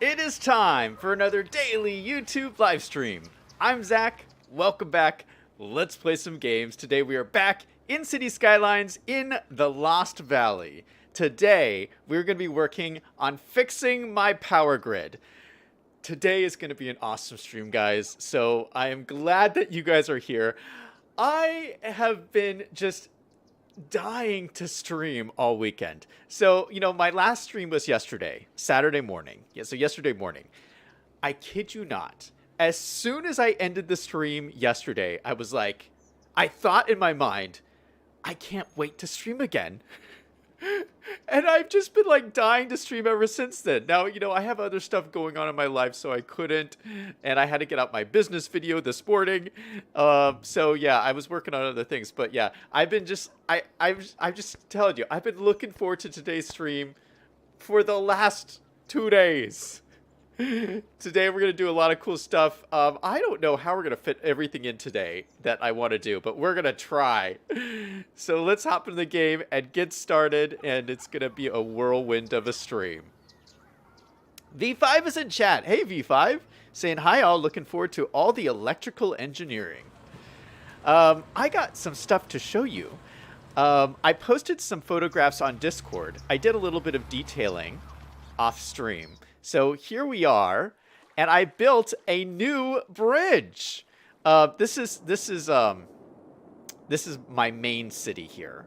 It is time for another daily YouTube live stream. I'm Zach. Welcome back. Let's play some games. Today we are back in City Skylines in the Lost Valley. Today we're going to be working on fixing my power grid. Today is going to be an awesome stream, guys. So I am glad that you guys are here. I have been just dying to stream all weekend. So, my last stream was yesterday, Saturday morning. Yeah, so yesterday morning. I kid you not. As soon as I ended the stream yesterday, I was like, I thought in my mind, I can't wait to stream again. And I've just been dying to stream ever since then. Now, I have other stuff going on in my life, so I couldn't. And I had to get out my business video this morning. So yeah, I was working on other things. But yeah, I've just telling you, I've been looking forward to today's stream for the last 2 days. Today we're going to do a lot of cool stuff. I don't know how we're going to fit everything in today that I want to do, but we're going to try. So let's hop into the game and get started, and it's going to be a whirlwind of a stream. V5 is in chat. Hey, V5. Saying hi all, looking forward to all the electrical engineering. I got some stuff to show you. I posted some photographs on Discord. I did a little bit of detailing off stream. So here we are, and I built a new bridge. This is my main city here,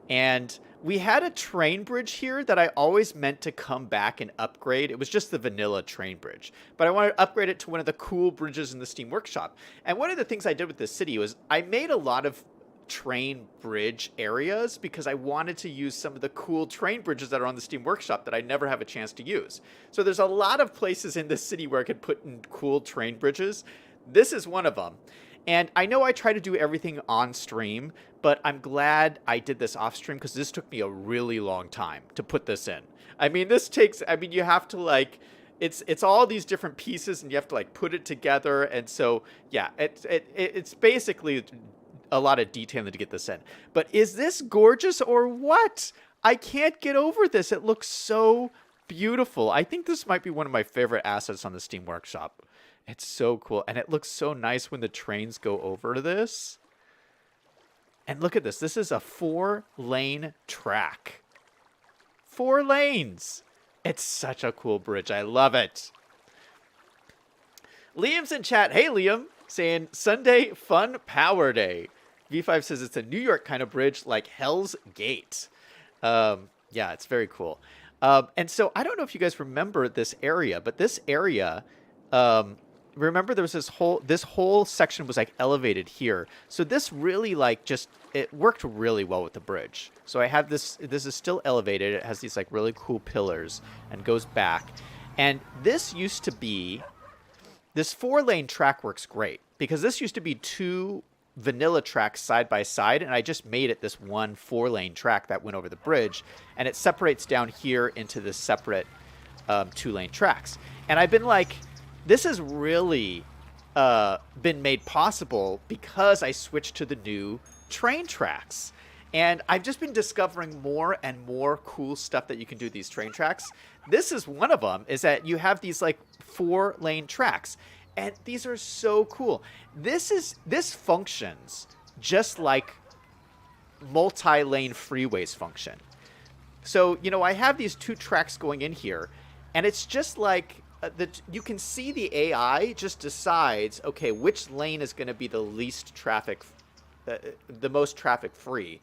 and we had a train bridge here that I always meant to come back and upgrade. It was just the vanilla train bridge, but I wanted to upgrade it to one of the cool bridges in the Steam Workshop. And one of the things I did with this city was I made a lot of train bridge areas because I wanted to use some of the cool train bridges that are on the Steam Workshop that I never have a chance to use. So there's a lot of places in this city where I could put in cool train bridges. This is one of them. And I know I try to do everything on stream, but I'm glad I did this off stream because this took me a really long time to put this in. I mean, you have to it's all these different pieces and you have to put it together. And so, yeah, it's basically a lot of detailing to get this in. But is this gorgeous or what? I can't get over this. It looks so beautiful. I think this might be one of my favorite assets on the Steam Workshop. It's so cool. And it looks so nice when the trains go over this. And look at this. This is a 4-lane track. 4 lanes. It's such a cool bridge. I love it. Liam's in chat. Hey, Liam. Saying, Sunday Fun Power Day. V5 says it's a New York kind of bridge like Hell's Gate. Yeah, it's very cool. And so I don't know if you guys remember this area, but this area, remember there was this whole section was elevated here. So this really it worked really well with the bridge. So I have this is still elevated. It has these really cool pillars and goes back. And this used to be, this 4-lane track works great because this used to be 2 vanilla tracks side by side, and I just made it this one 4-lane track that went over the bridge, and it separates down here into the separate 2-lane tracks. And I've been this has really been made possible because I switched to the new train tracks. And I've just been discovering more and more cool stuff that you can do with these train tracks. This is one of them, is that you have these 4-lane tracks. And these are so cool. This functions just like multi-lane freeways function. So, I have these 2 tracks going in here, and it's just you can see the AI just decides, okay, which lane is going to be the least traffic, the most traffic free.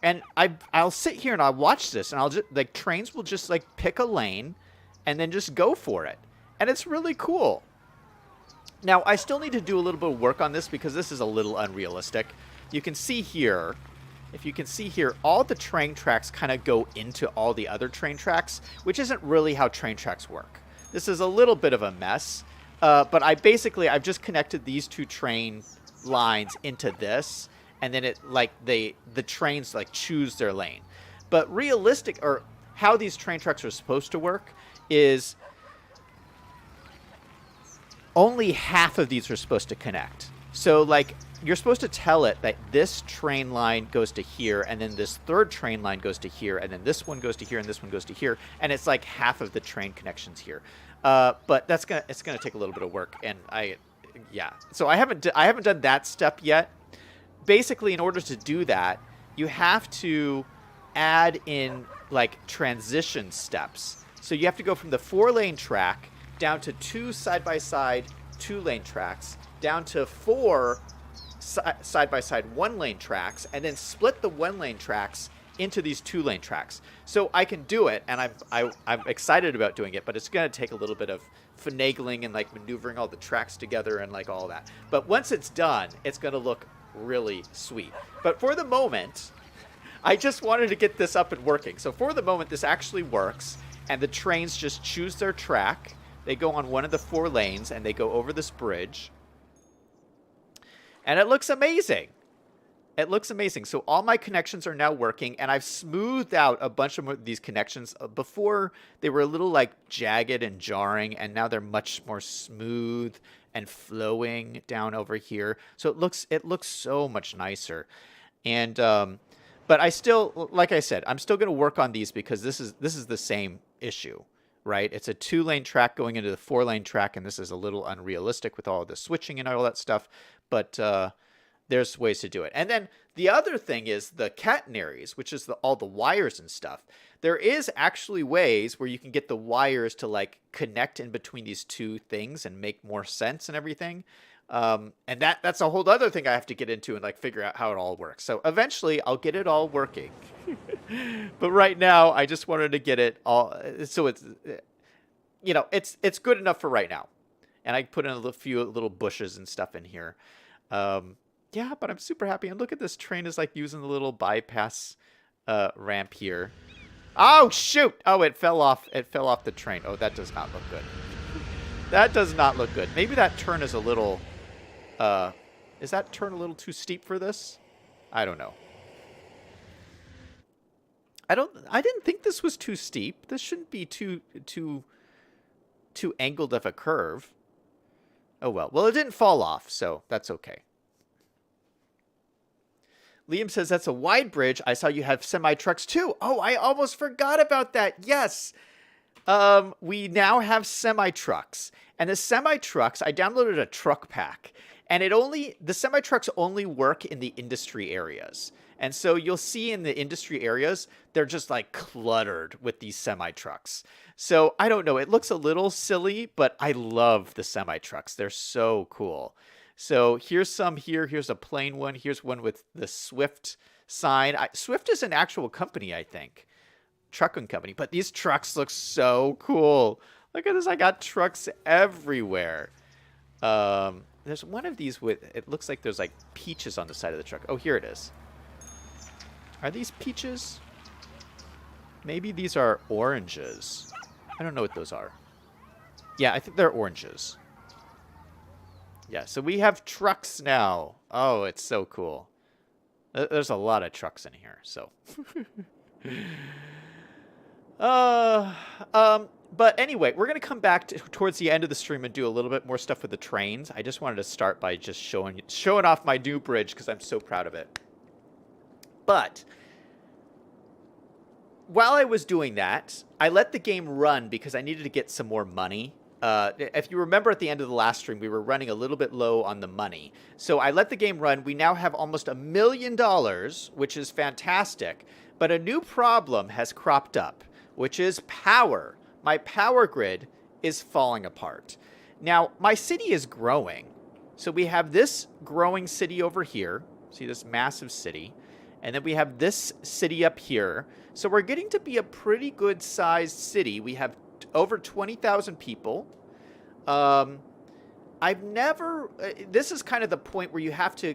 And I'll sit here and I'll watch this, and I'll just trains will just pick a lane and then just go for it. And it's really cool. Now, I still need to do a little bit of work on this because this is a little unrealistic. You can see here, if you can see here, all the train tracks kind of go into all the other train tracks, which isn't really how train tracks work. This is a little bit of a mess, but I've just connected these 2 train lines into this, and then the trains choose their lane. But how these train tracks are supposed to work is only half of these are supposed to connect. So you're supposed to tell it that this train line goes to here, and then this third train line goes to here, and then this one goes to here, and this one goes to here, and it's half of the train connections here. But it's gonna take a little bit of work, and yeah. So I haven't done that step yet. Basically, in order to do that, you have to add in like transition steps. So you have to go from the 4-lane track down to 2 side-by-side 2-lane tracks, down to 4 side-by-side 1-lane tracks, and then split the 1-lane tracks into these 2-lane tracks. So I can do it, and I'm excited about doing it, but it's going to take a little bit of finagling and like maneuvering all the tracks together and like all that. But once it's done, it's going to look really sweet. But for the moment, I just wanted to get this up and working. So for the moment, this actually works, and the trains just choose their track. They go on one of the 4 lanes, and they go over this bridge. And it looks amazing. It looks amazing. So all my connections are now working, and I've smoothed out a bunch of these connections. Before, they were a little like jagged and jarring, and now they're much more smooth and flowing down over here. So it looks so much nicer. And but I still, like I said, I'm still going to work on these because this is the same issue, right? It's a 2-lane track going into the 4-lane track, and this is a little unrealistic with all the switching and all that stuff. But there's ways to do it. And then the other thing is the catenaries, which is all the wires and stuff. There is actually ways where you can get the wires to like connect in between these 2 things and make more sense and everything. And that's a whole other thing I have to get into and like figure out how it all works. So eventually I'll get it all working. But right now I just wanted to get it all. So it's, it's good enough for right now. And I put in a few little bushes and stuff in here. Yeah, but I'm super happy. And look at this train is like using the little bypass ramp here. Oh, shoot. Oh, it fell off. It fell off the train. Oh, that does not look good. That does not look good. Maybe that turn is a little... is that turn a little too steep for this? I don't know. I didn't think this was too steep. This shouldn't be too angled of a curve. Oh, well. Well, it didn't fall off, so that's okay. Liam says, that's a wide bridge. I saw you have semi-trucks too. Oh, I almost forgot about that. Yes. We now have semi-trucks. And the semi-trucks, I downloaded a truck pack. And the semi-trucks only work in the industry areas. And so you'll see in the industry areas, they're just like cluttered with these semi-trucks. So I don't know. It looks a little silly, but I love the semi-trucks. They're so cool. So here's some here. Here's a plain one. Here's one with the Swift sign. Swift is an actual company, I think. Trucking company. But these trucks look so cool. Look at this. I got trucks everywhere. There's one of these with, it looks like there's like peaches on the side of the truck. Oh, here it is. Are these peaches? Maybe these are oranges. I don't know what those are. Yeah, I think they're oranges. Yeah, so we have trucks now. Oh, it's so cool. There's a lot of trucks in here, so. But anyway, we're going to come back towards the end of the stream and do a little bit more stuff with the trains. I just wanted to start by just showing off my new bridge because I'm so proud of it. But while I was doing that, I let the game run because I needed to get some more money. If you remember at the end of the last stream, we were running a little bit low on the money. So I let the game run. We now have almost $1 million, which is fantastic. But a new problem has cropped up, which is power. My power grid is falling apart. Now, my city is growing. So we have this growing city over here. See this massive city. And then we have this city up here. So we're getting to be a pretty good sized city. We have over 20,000 people. This is kind of the point where you have to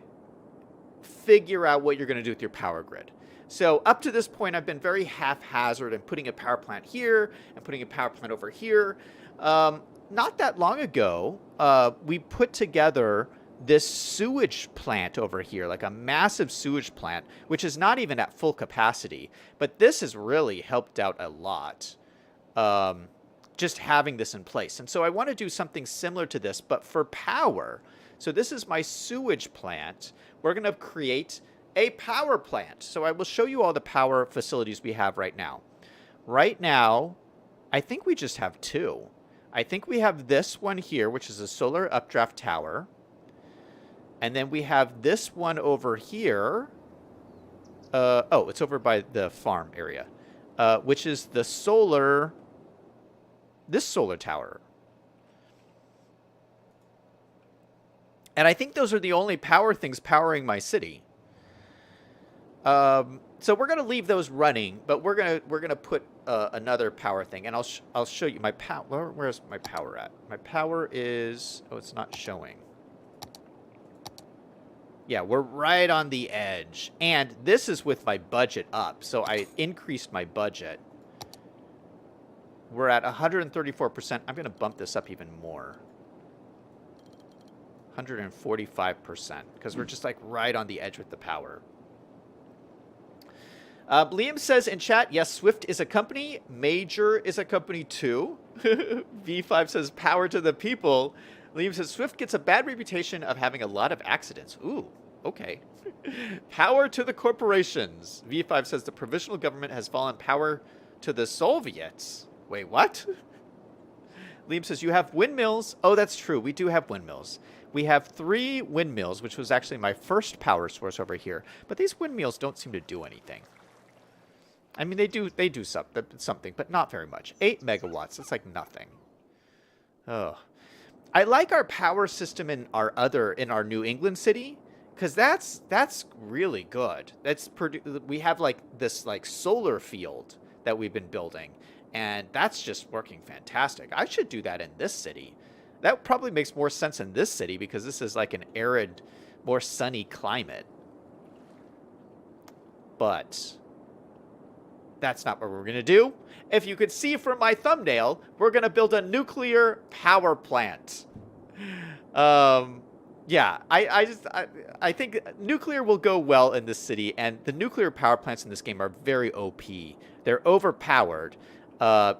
figure out what you're going to do with your power grid. So up to this point, I've been very haphazard and putting a power plant here and putting a power plant over here. Not that long ago, we put together this sewage plant over here, like a massive sewage plant, which is not even at full capacity. But this has really helped out a lot. Just having this in place. And so I want to do something similar to this, but for power. So this is my sewage plant. We're going to create a power plant. So I will show you all the power facilities we have right now. Right now, I think we just have 2. I think we have this one here, which is a solar updraft tower. And then we have this one over here. Oh, it's over by the farm area, which is the solar, this solar tower. And I think those are the only power things powering my city. So we're gonna leave those running, but we're gonna put another power thing, and I'll show you my power. Where's my power at? My power is, oh, it's not showing. Yeah, we're right on the edge, and this is with my budget up. So I increased my budget. We're at 134%. I'm gonna bump this up even more. 145%, because we're just like right on the edge with the power. Liam says in chat, yes, Swift is a company. Major is a company too. V5 says power to the people. Liam says Swift gets a bad reputation of having a lot of accidents. Ooh, okay. Power to the corporations. V5 says the provisional government has fallen power to the Soviets. Wait, what? Liam says you have windmills. Oh, that's true. We do have windmills. We have 3 windmills, which was actually my first power source over here. But these windmills don't seem to do anything. I mean, they do something, but not very much. 8 megawatts. That's like nothing. Oh, I like our power system in our New England city, because that's really good. We have like this like solar field that we've been building, and that's just working fantastic. I should do that in this city. That probably makes more sense in this city because this is like an arid, more sunny climate. But that's not what we're going to do. If you could see from my thumbnail, we're going to build a nuclear power plant. Yeah, I think nuclear will go well in this city, and the nuclear power plants in this game are very OP. They're overpowered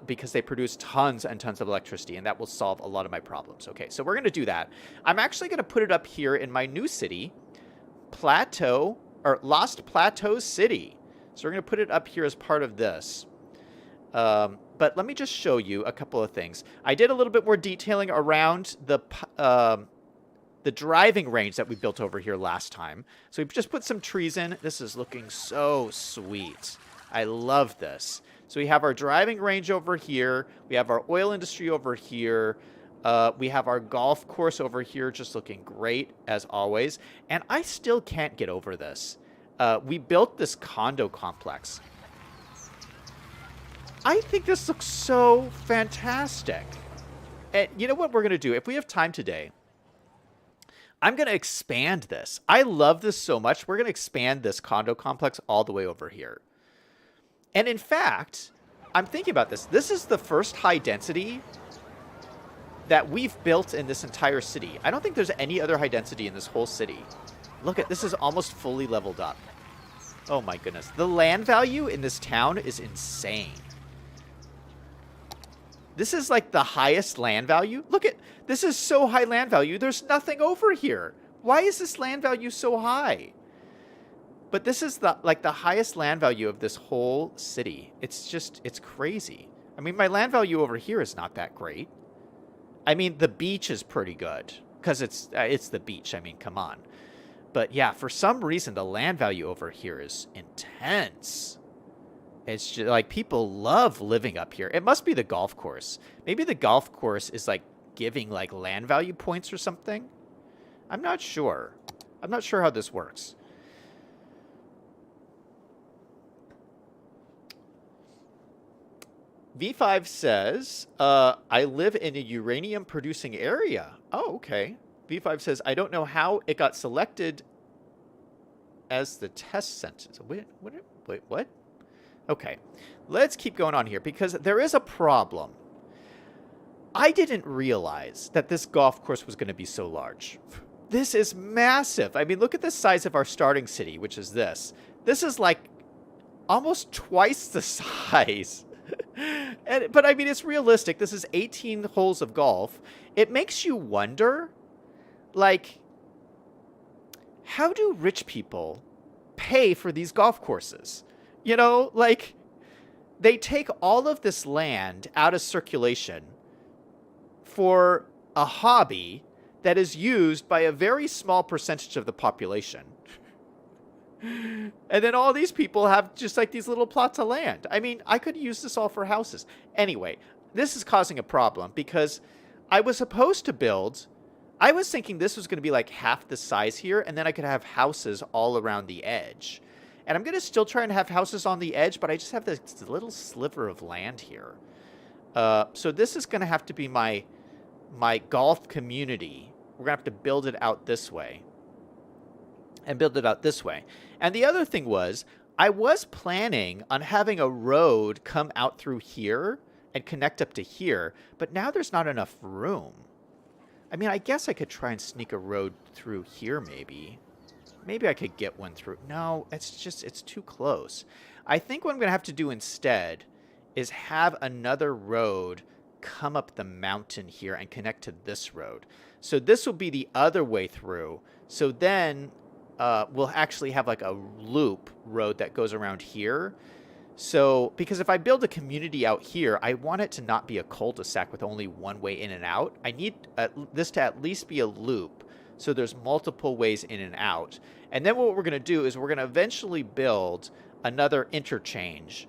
because they produce tons and tons of electricity, and that will solve a lot of my problems. Okay, so we're going to do that. I'm actually going to put it up here in my new city, Lost Plateau City. So we're going to put it up here as part of this. But let me just show you a couple of things. I did a little bit more detailing around the driving range that we built over here last time. So we've just put some trees in. This is looking so sweet. I love this. So we have our driving range over here. We have our oil industry over here. We have our golf course over here just looking great, as always. And I still can't get over this. We built this condo complex. I think this looks so fantastic. And you know what we're going to do? If we have time today, I'm going to expand this. I love this so much. We're going to expand this condo complex all the way over here. And in fact, I'm thinking about this. This is the first high density that we've built in this entire city. I don't think there's any other high density in this whole city. Look at this, is almost fully leveled up. Oh my goodness. The land value in this town is insane. This is like the highest land value. Look at, this is so high land value. There's nothing over here. Why is this land value so high? But this is the highest land value of this whole city. It's crazy. I mean, my land value over here is not that great. I mean, the beach is pretty good because it's the beach. I mean, come on. But yeah, for some reason, the land value over here is intense. It's just like people love living up here. It must be the golf course. Maybe the golf course is like giving like land value points or something. I'm not sure. I'm not sure how this works. V5 says, I live in a uranium producing area. Oh, okay. V5 says, I don't know how it got selected as the test sentence. Wait, what? Okay, let's keep going on here because there is a problem. I didn't realize that this golf course was going to be so large. This is massive. I mean, look at the size of our starting city, which is this. This is like almost twice the size. But I mean, it's realistic. This is 18 holes of golf. It makes you wonder, like, how do rich people pay for these golf courses? You know, like, they take all of this land out of circulation for a hobby that is used by a very small percentage of the population. And then all these people have just like these little plots of land. I mean, I could use this all for houses. Anyway, this is causing a problem because I was supposed to build... I was thinking this was going to be like half the size here, and then I could have houses all around the edge. And I'm going to still try and have houses on the edge, but I just have this little sliver of land here. So this is going to have to be my golf community. We're going to have to build it out this way. And build it out this way. And the other thing was, I was planning on having a road come out through here and connect up to here, but now there's not enough room. I mean, I guess I could try and sneak a road through here, maybe. Maybe I could get one through. No, it's too close. I think what I'm going to have to do instead is have another road come up the mountain here and connect to this road. So this will be the other way through. So then we'll actually have like a loop road that goes around here. So, because if I build a community out here, I want it to not be a cul-de-sac with only one way in and out. I need this to at least be a loop, so there's multiple ways in and out. And then what we're going to do is we're going to eventually build another interchange.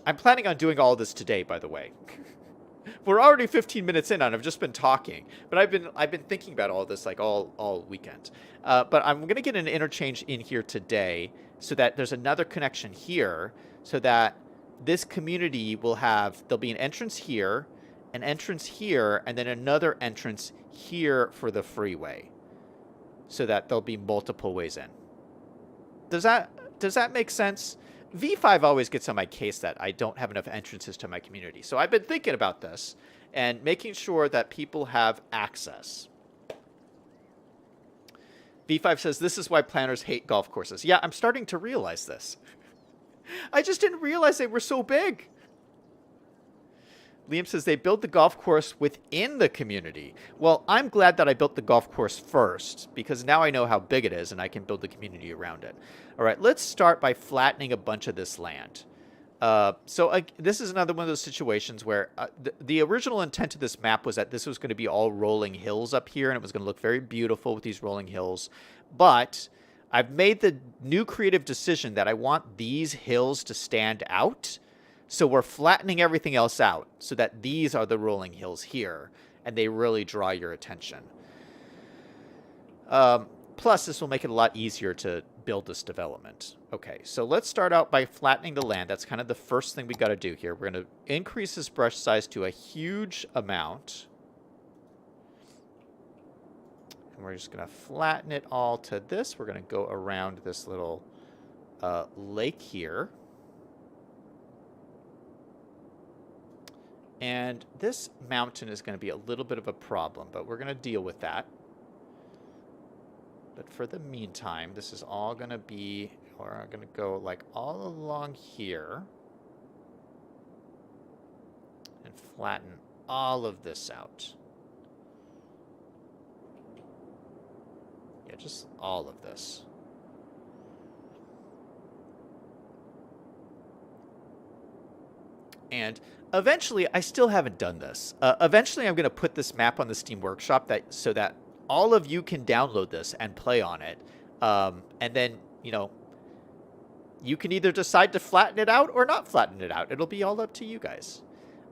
I'm planning on doing all this today, by the way. We're already 15 minutes in, and I've just been talking. But I've been thinking about all this like all weekend. But I'm going to get an interchange in here today, so that there's another connection here, so that this community will have, there'll be an entrance here, and then another entrance here for the freeway, so that there'll be multiple ways in. Does that make sense? V5 always gets on my case that I don't have enough entrances to my community. So I've been thinking about this and making sure that people have access. V5 says, this is why planners hate golf courses. Yeah, I'm starting to realize this. I just didn't realize they were so big. Liam says they built the golf course within the community. Well, I'm glad that I built the golf course first, because now I know how big it is and I can build the community around it. All right, let's start by flattening a bunch of this land. This is another one of those situations where the original intent of this map was that this was going to be all rolling hills up here, and it was going to look very beautiful with these rolling hills. But I've made the new creative decision that I want these hills to stand out. So we're flattening everything else out so that these are the rolling hills here, and they really draw your attention. Plus, this will make it a lot easier to build this development. Okay, so let's start out by flattening the land. That's kind of the first thing we got to do here. We're going to increase this brush size to a huge amount. And we're just going to flatten it all to this. We're going to go around this little lake here. And this mountain is going to be a little bit of a problem, but we're going to deal with that. But for the meantime, this is all going to be, or I'm going to go like all along here and flatten all of this out. Yeah, just all of this. And eventually, I still haven't done this. Eventually, I'm going to put this map on the Steam Workshop so that all of you can download this and play on it. And then, you can either decide to flatten it out or not flatten it out. It'll be all up to you guys.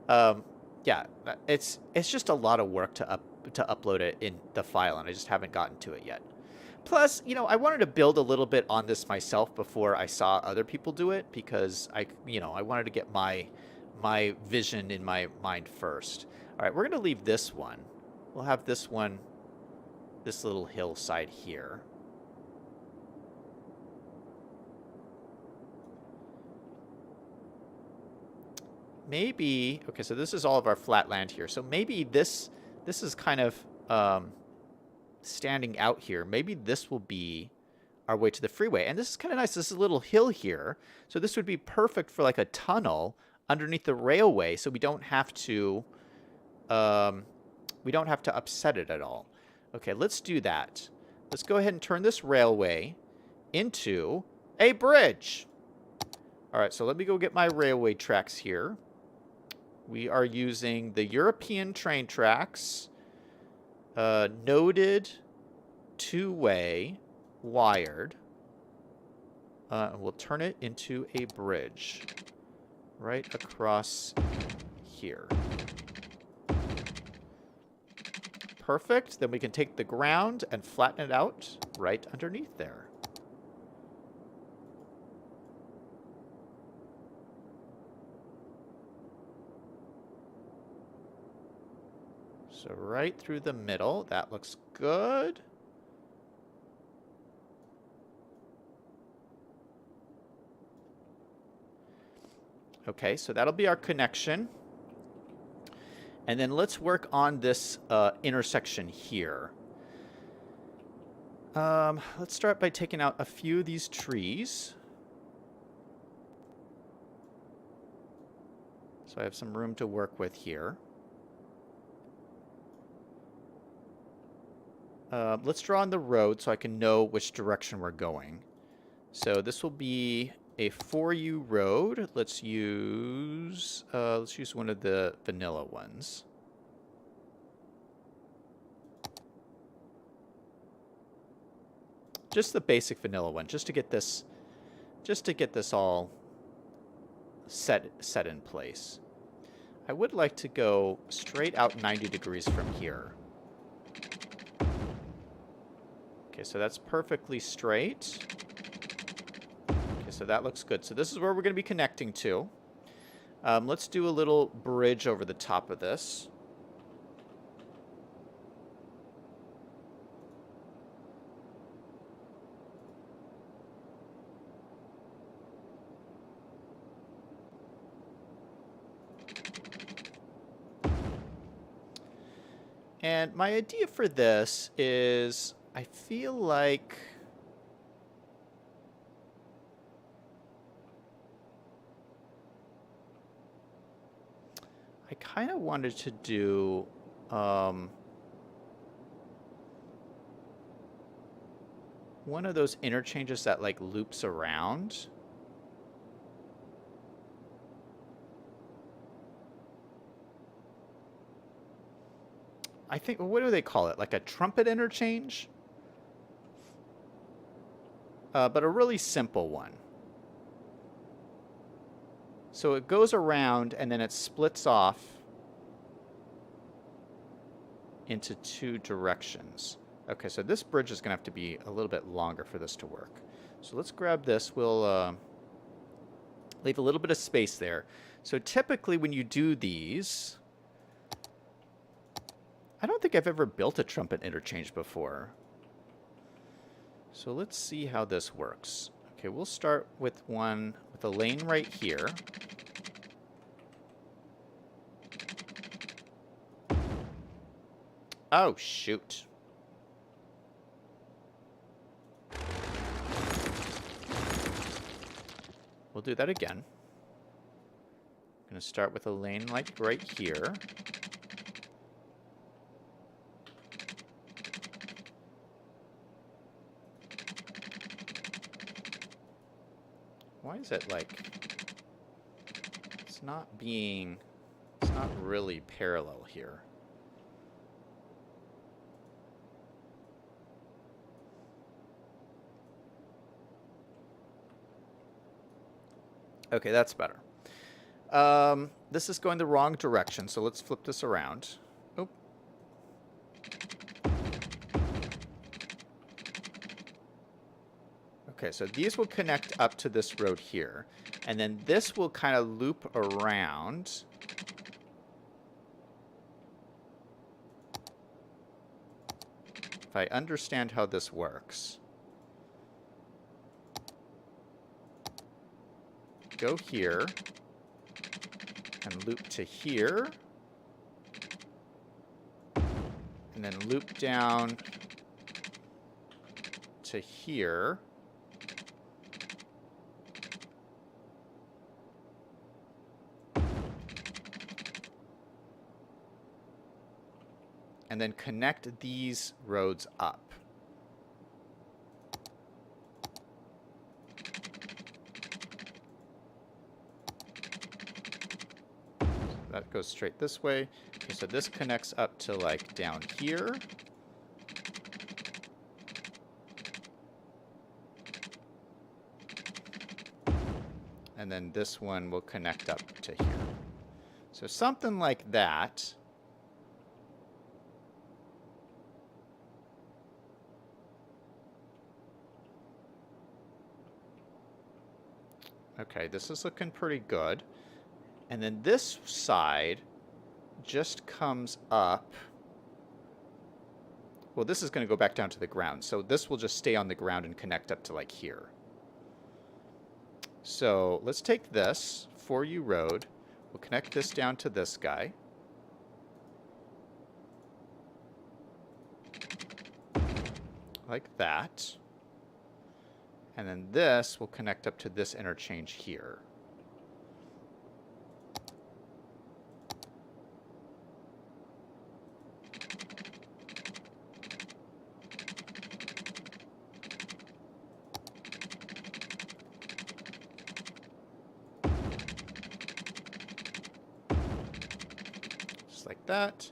Yeah, it's just a lot of work to upload it in the file, and I just haven't gotten to it yet. Plus, I wanted to build a little bit on this myself before I saw other people do it, because I wanted to get my vision in my mind first. All right, we're going to leave this one. We'll have this one, this little hillside here. Maybe, okay, so this is all of our flat land here. So maybe this is kind of standing out here. Maybe this will be our way to the freeway. And this is kind of nice. This is a little hill here. So this would be perfect for like a tunnel underneath the railway, so we don't have to upset it at all. Okay, let's do that. Let's go ahead and turn this railway into a bridge. All right, so let me go get my railway tracks here. We are using the European train tracks, noded, two-way, wired. We'll turn it into a bridge right across here. Perfect. Then we can take the ground and flatten it out right underneath there. So right through the middle. That looks good. Okay, so that'll be our connection. And then let's work on this intersection here. Let's start by taking out a few of these trees. So I have some room to work with here. Let's draw on the road so I can know which direction we're going. So this will be a 4U road. Let's use one of the vanilla ones. Just the basic vanilla one, just to get this all set in place. I would like to go straight out 90 degrees from here. Okay, so that's perfectly straight. Okay, so that looks good. So this is where we're going to be connecting to. Let's do a little bridge over the top of this. And my idea for this is, I feel like I kind of wanted to do one of those interchanges that like loops around. I think, what do they call it? Like a trumpet interchange? But a really simple one. So it goes around and then it splits off into two directions. Okay, so this bridge is going to have to be a little bit longer for this to work. So let's grab this. We'll leave a little bit of space there. So typically when you do these, I don't think I've ever built a trumpet interchange before. So let's see how this works. Okay, we'll start with one with a lane right here. Oh, shoot. We'll do that again. I'm going to start with a lane like right here. Why is it like, it's not really parallel here. Okay, that's better. This is going the wrong direction, so let's flip this around. Oh. Okay, so these will connect up to this road here, and then this will kind of loop around. If I understand how this works. Go here, and loop to here, and then loop down to here. And then connect these roads up. That goes straight this way. Okay, so this connects up to like down here. And then this one will connect up to here. So something like that. Okay, this is looking pretty good. And then this side just comes up. Well, this is going to go back down to the ground. So this will just stay on the ground and connect up to like here. So let's take this, For You Road. We'll connect this down to this guy. Like that. And then this will connect up to this interchange here. Just like that.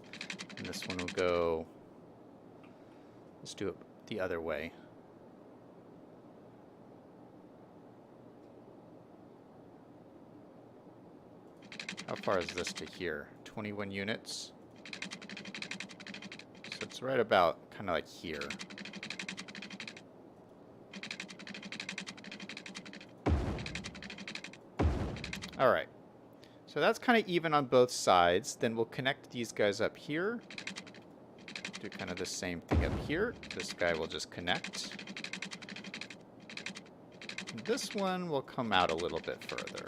And this one will go... Let's do it the other way. How far is this to here? 21 units. So it's right about kind of like here. All right. So that's kind of even on both sides. Then we'll connect these guys up here. Do kind of the same thing up here. This guy will just connect. This one will come out a little bit further.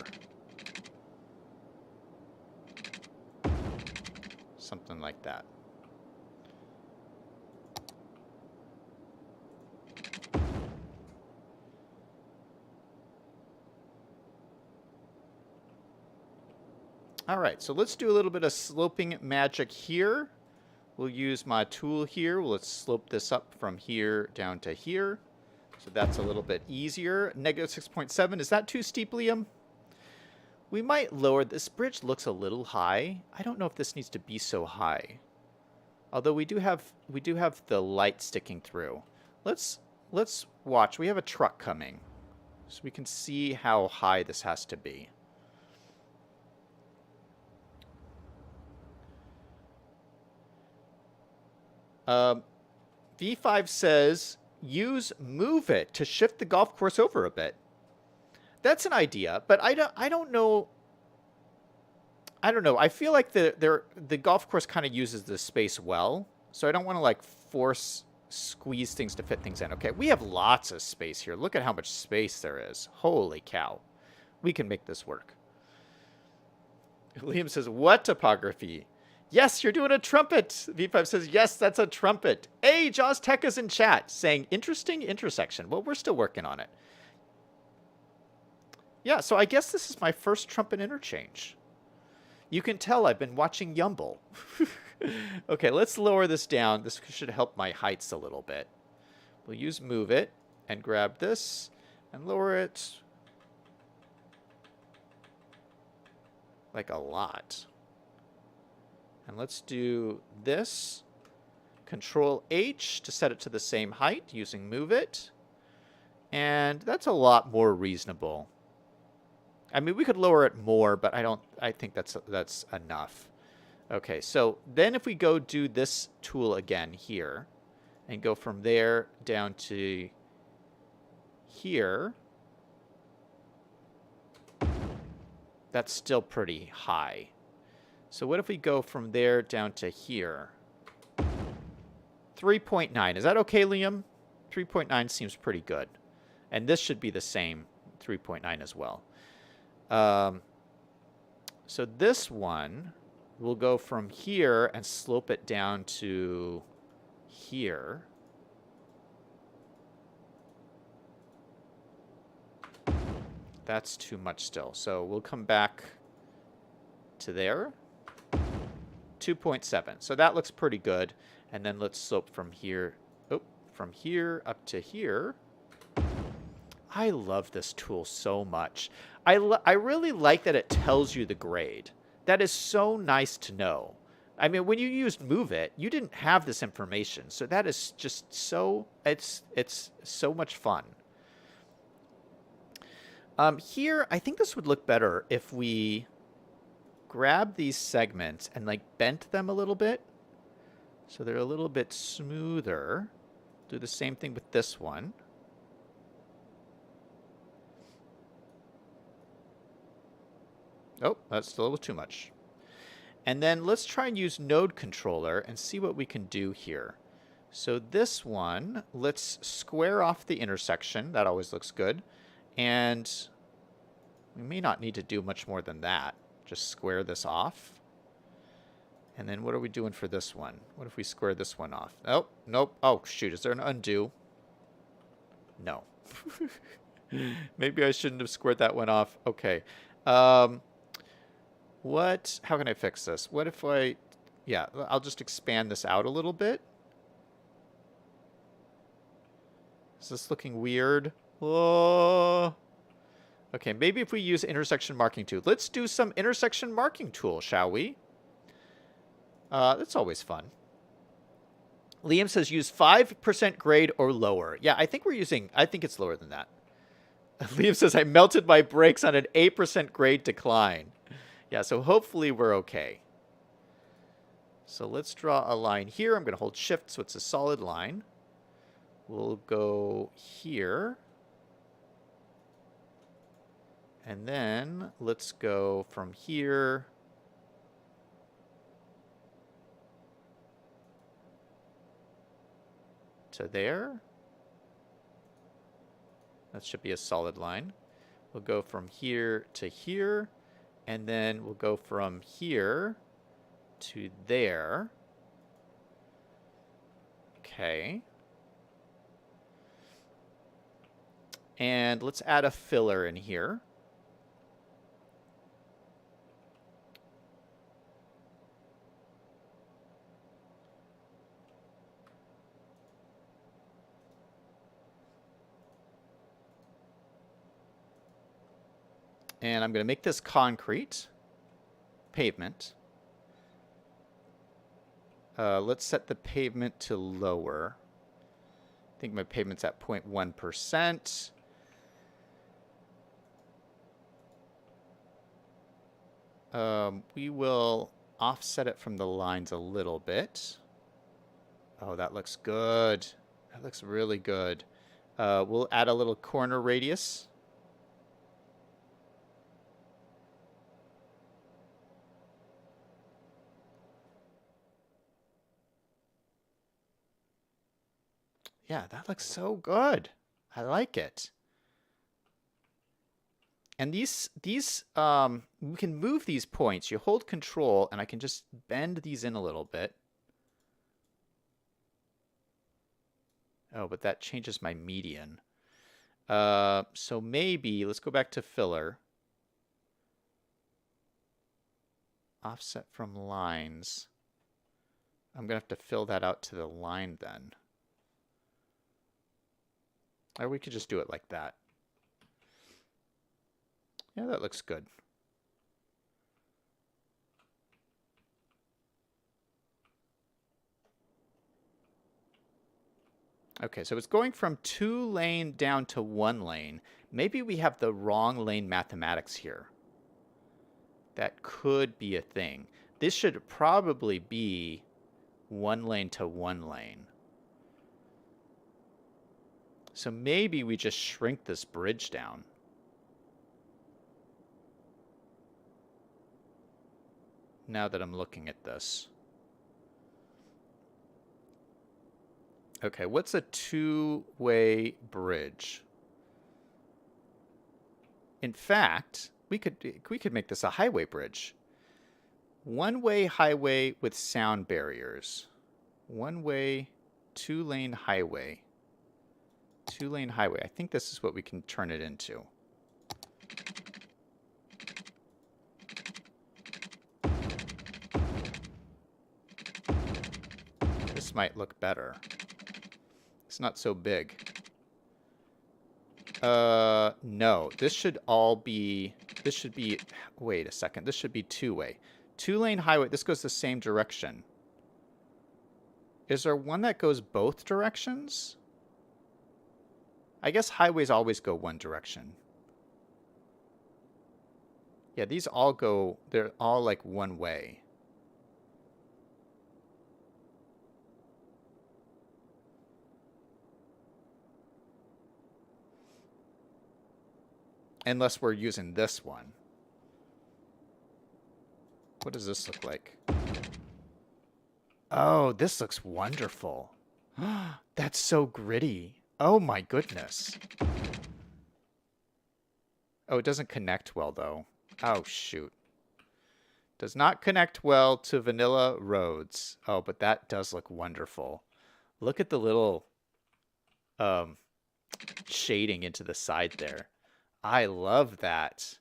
Something like that. All right, so let's do a little bit of sloping magic here. We'll use my tool here. Let's slope this up from here down to here. So that's a little bit easier. Negative 6.7. Is that too steep, Liam? We might lower this bridge. Looks a little high. I don't know if this needs to be so high. Although we do have the light sticking through. Let's watch. We have a truck coming, so we can see how high this has to be. V5 says use Move It to shift the golf course over a bit. That's an idea, but I don't know. I don't know. I feel like the golf course kind of uses the space well, so I don't want to like squeeze things to fit things in. Okay, we have lots of space here. Look at how much space there is. Holy cow. We can make this work. Liam says, what topography? Yes, you're doing a trumpet. V5 says, yes, that's a trumpet. Hey, Jaws Tech is in chat saying, interesting intersection. Well, we're still working on it. Yeah, so I guess this is my first trumpet interchange. You can tell I've been watching Yumble. Okay, let's lower this down. This should help my heights a little bit. We'll use Move It and grab this and lower it like a lot. And let's do this. Control H to set it to the same height using Move It. And that's a lot more reasonable. I mean, we could lower it more, but I think that's enough. Okay, so then if we go do this tool again here and go from there down to here, that's still pretty high. So what if we go from there down to here? 3.9. Is that okay, Liam? 3.9 seems pretty good. And this should be the same, 3.9 as well. So this one will go from here and slope it down to here. That's too much still. So we'll come back to there. 2.7. So that looks pretty good. And then let's slope from here. Oh, from here up to here. I love this tool so much. I really like that it tells you the grade. That is so nice to know. I mean, when you used Move It, you didn't have this information. So that is just so, it's so much fun. Here, I think this would look better if we grab these segments and like bent them a little bit. So they're a little bit smoother. Do the same thing with this one. Oh, that still was too much. And then let's try and use Node Controller and see what we can do here. So this one, let's square off the intersection. That always looks good. And we may not need to do much more than that. Just square this off. And then what are we doing for this one? What if we square this one off? Oh, nope. Oh, shoot. Is there an undo? No. Maybe I shouldn't have squared that one off. Okay. How can I fix this? What if yeah, I'll just expand this out a little bit. Is this looking weird? Oh. Okay, maybe if we use intersection marking tool. Let's do some intersection marking tool, shall we? That's always fun. Liam says use 5% grade or lower. Yeah, I think it's lower than that. Liam says I melted my brakes on an 8% grade decline. Yeah, so hopefully we're okay. So let's draw a line here. I'm going to hold shift so it's a solid line. We'll go here. And then let's go from here to there. That should be a solid line. We'll go from here to here, and then we'll go from here to there. Okay. And let's add a filler in here. And I'm going to make this concrete pavement. Let's set the pavement to lower. I think my pavement's at 0.1%. We will offset it from the lines a little bit. Oh, that looks good. That looks really good. We'll add a little corner radius. Yeah, that looks so good. I like it. And these we can move these points. You hold control, and I can just bend these in a little bit. Oh, but that changes my median. So maybe, let's go back to filler. Offset from lines. I'm going to have to fill that out to the line then. Or we could just do it like that. Yeah, that looks good. Okay, so it's going from 2-lane down to 1 lane. Maybe we have the wrong lane mathematics here. That could be a thing. This should probably be 1 lane to 1 lane. So maybe we just shrink this bridge down. Now that I'm looking at this. Okay, what's a 2-way bridge? In fact, we could make this a highway bridge. 1-way highway with sound barriers. 1-way, 2-lane highway. 2-lane highway. I think this is what we can turn it into. This might look better. It's not so big. No. This should all be... This should be... Wait a second. This should be two-way. Two-lane highway. This goes the same direction. Is there one that goes both directions? I guess highways always go one direction. Yeah, these all go... They're all like one way. Unless we're using this one. What does this look like? Oh, this looks wonderful. That's so gritty. Oh my goodness. Oh, it doesn't connect well though. Oh, shoot. Does not connect well to vanilla roads. Oh, but that does look wonderful. Look at the little shading into the side there. I love that.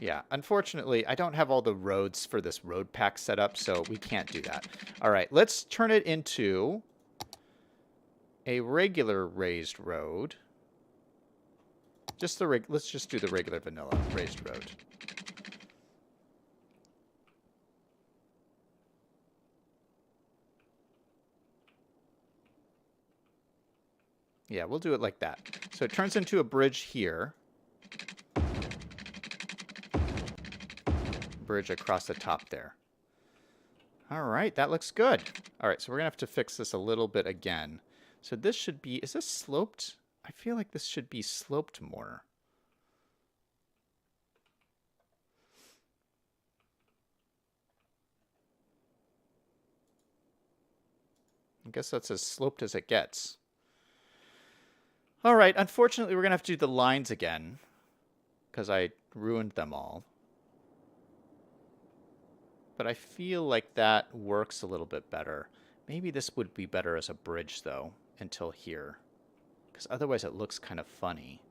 Yeah, unfortunately, I don't have all the roads for this road pack set up, so we can't do that. All right, let's turn it into a regular raised road. Let's just do the regular vanilla raised road. Yeah, we'll do it like that. So it turns into a bridge here. Bridge across the top there. All right, that looks good. All right, so we're going to have to fix this a little bit again. So this should be... Is this sloped? I feel like this should be sloped more. I guess that's as sloped as it gets. All right, unfortunately, we're going to have to do the lines again because I ruined them all. But I feel like that works a little bit better. Maybe this would be better as a bridge, though, until here. Because otherwise it looks kind of funny.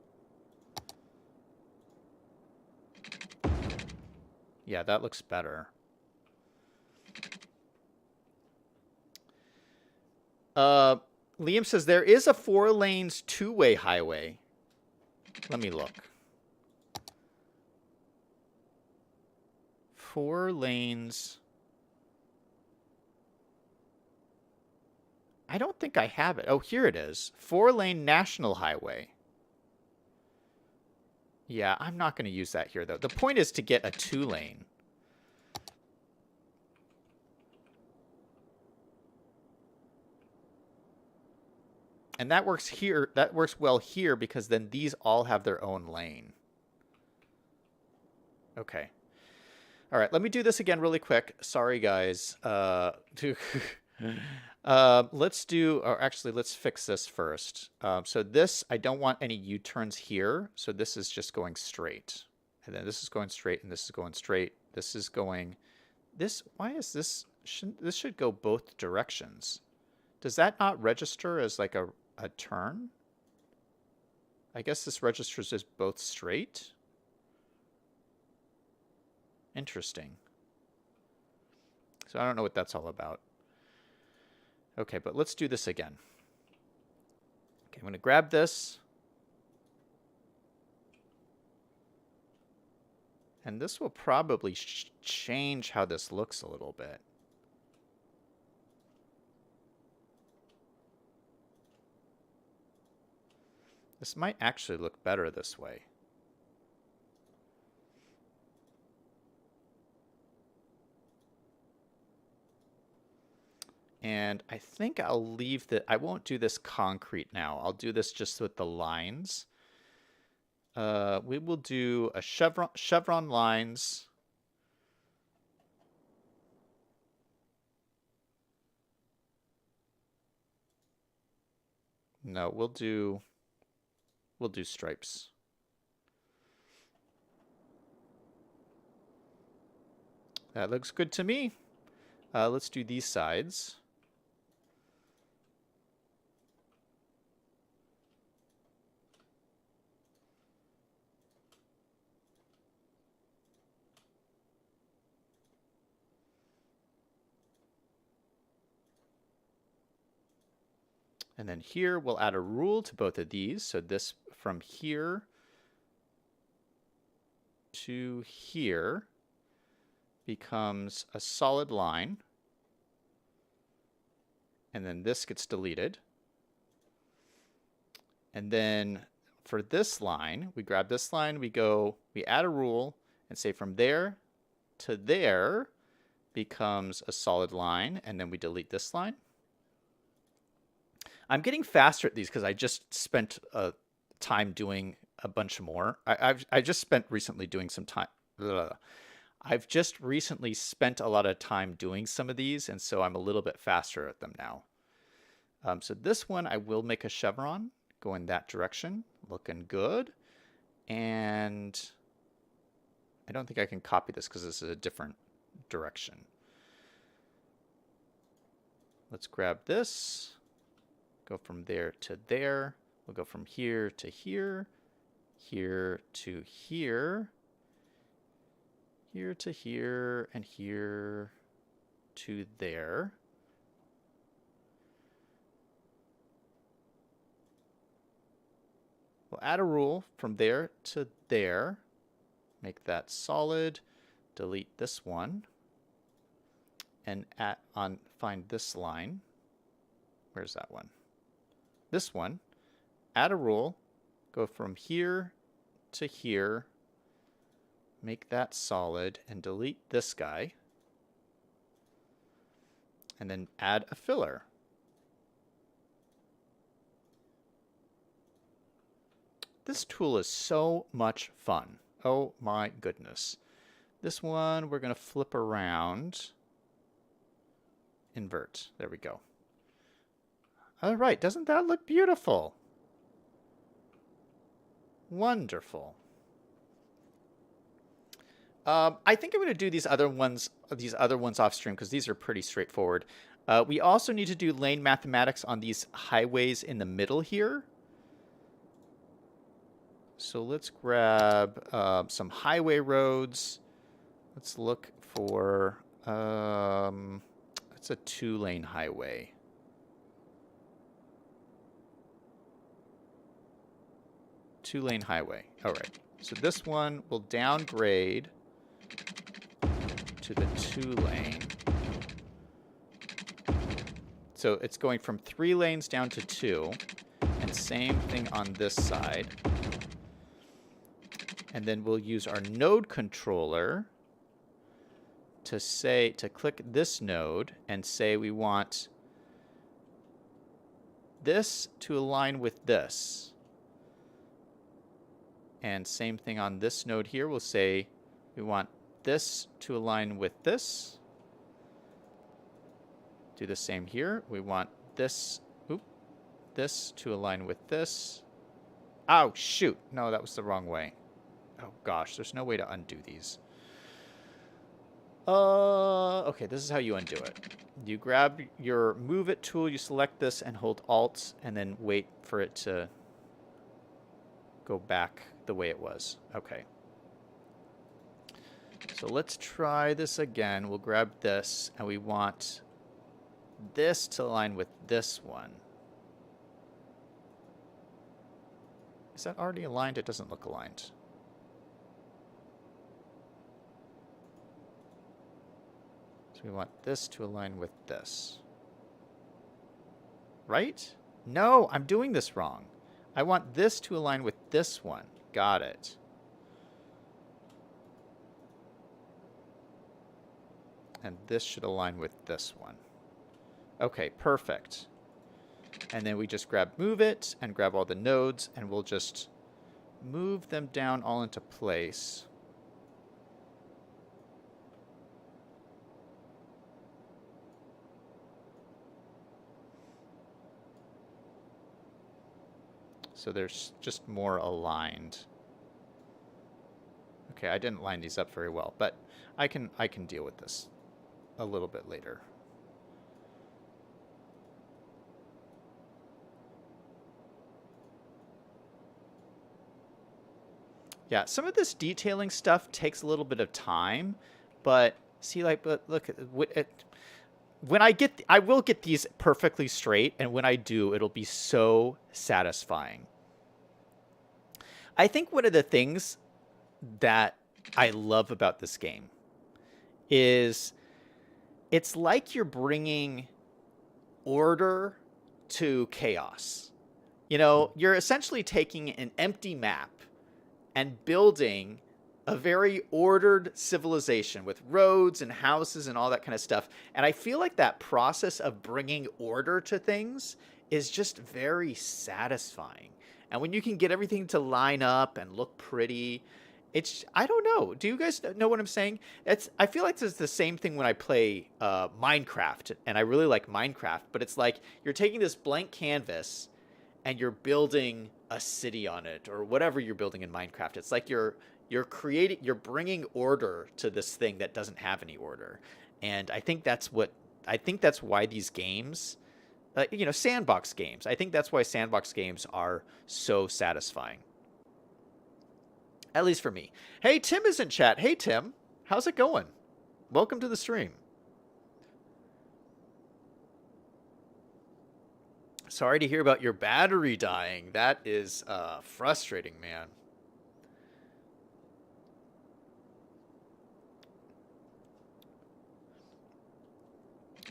Yeah, that looks better. Liam says, there is a 4 lanes two-way highway. Let me look. 4 lanes. I don't think I have it. Oh, here it is. 4-lane national highway. Yeah, I'm not going to use that here, though. The point is to get a 2-lane. And that works here. That works well here because then these all have their own lane. Okay. All right, let me do this again really quick. Sorry, guys. Let's do, or actually, let's fix this first. So this, I don't want any U-turns here. So this is just going straight. And then this is going straight, and this is going straight. This is going, why is this, this should go both directions. Does that not register as like a turn? I guess this registers as both straight. Interesting. So I don't know what that's all about. Okay, but let's do this again. Okay, I'm going to grab this. And this will probably change how this looks a little bit. This might actually look better this way. And I think I'll leave I won't do this concrete now. I'll do this just with the lines. We will do a chevron lines. No, we'll do stripes. That looks good to me. Let's do these sides. And then here, we'll add a rule to both of these. So this from here to here becomes a solid line. And then this gets deleted. And then for this line, we grab this line, we add a rule and say from there to there becomes a solid line, and then we delete this line. I'm getting faster at these because I just spent time doing a bunch more. I just spent recently doing some time. I've just recently spent a lot of time doing some of these, and so I'm a little bit faster at them now. So this one, I will make a chevron, go in that direction, looking good. And I don't think I can copy this because this is a different direction. Let's grab this, go from there to there. We'll go from here to here, here to here, here to here, and here to there. We'll add a rule from there to there, make that solid, delete this one, and find this line. Where's that one? This one. Add a rule, go from here to here, make that solid, and delete this guy. And then add a filler. This tool is so much fun. Oh my goodness. This one we're going to flip around. Invert. There we go. All right, doesn't that look beautiful? Wonderful. I think I'm going to do these other ones off stream because these are pretty straightforward. We also need to do lane mathematics on these highways in the middle here. So let's grab some highway roads. Let's look for, it's a 2-lane highway. Two-lane highway. All right. So this one will downgrade to the 2-lane. So it's going from 3 lanes down to 2. And same thing on this side. And then we'll use our node controller to click this node and say we want this to align with this. And same thing on this node here. We'll say we want this to align with this. Do the same here. We want this to align with this. Oh, shoot. No, that was the wrong way. Oh, gosh. There's no way to undo these. Okay, this is how you undo it. You grab your Move It tool, you select this and hold Alt, and then wait for it to go back the way it was. Okay. So let's try this again. We'll grab this, and we want this to align with this one. Is that already aligned? It doesn't look aligned. So we want this to align with this. Right? No, I'm doing this wrong. I want this to align with this one. Got it. And this should align with this one. Okay, perfect. And then we just grab Move It and grab all the nodes, and we'll just move them down all into place. So they're just more aligned. Okay, I didn't line these up very well, but I can deal with this a little bit later. Yeah, some of this detailing stuff takes a little bit of time, but see, like, but look, when I will get these perfectly straight, and when I do, it'll be so satisfying. I think one of the things that I love about this game is it's like you're bringing order to chaos. You know, you're essentially taking an empty map and building a very ordered civilization with roads and houses and all that kind of stuff. And I feel like that process of bringing order to things is just very satisfying. And when you can get everything to line up and look pretty, it's, I don't know. Do you guys know what I'm saying? I feel like it's the same thing when I play Minecraft, and I really like Minecraft, but it's like you're taking this blank canvas and you're building a city on it, or whatever you're building in Minecraft. It's like you're bringing order to this thing that doesn't have any order. And I think that's why these games, you know, sandbox games, I think that's why sandbox games are so satisfying. At least for me. Hey, Tim is in chat. Hey, Tim. How's it going? Welcome to the stream. Sorry to hear about your battery dying. That is frustrating, man.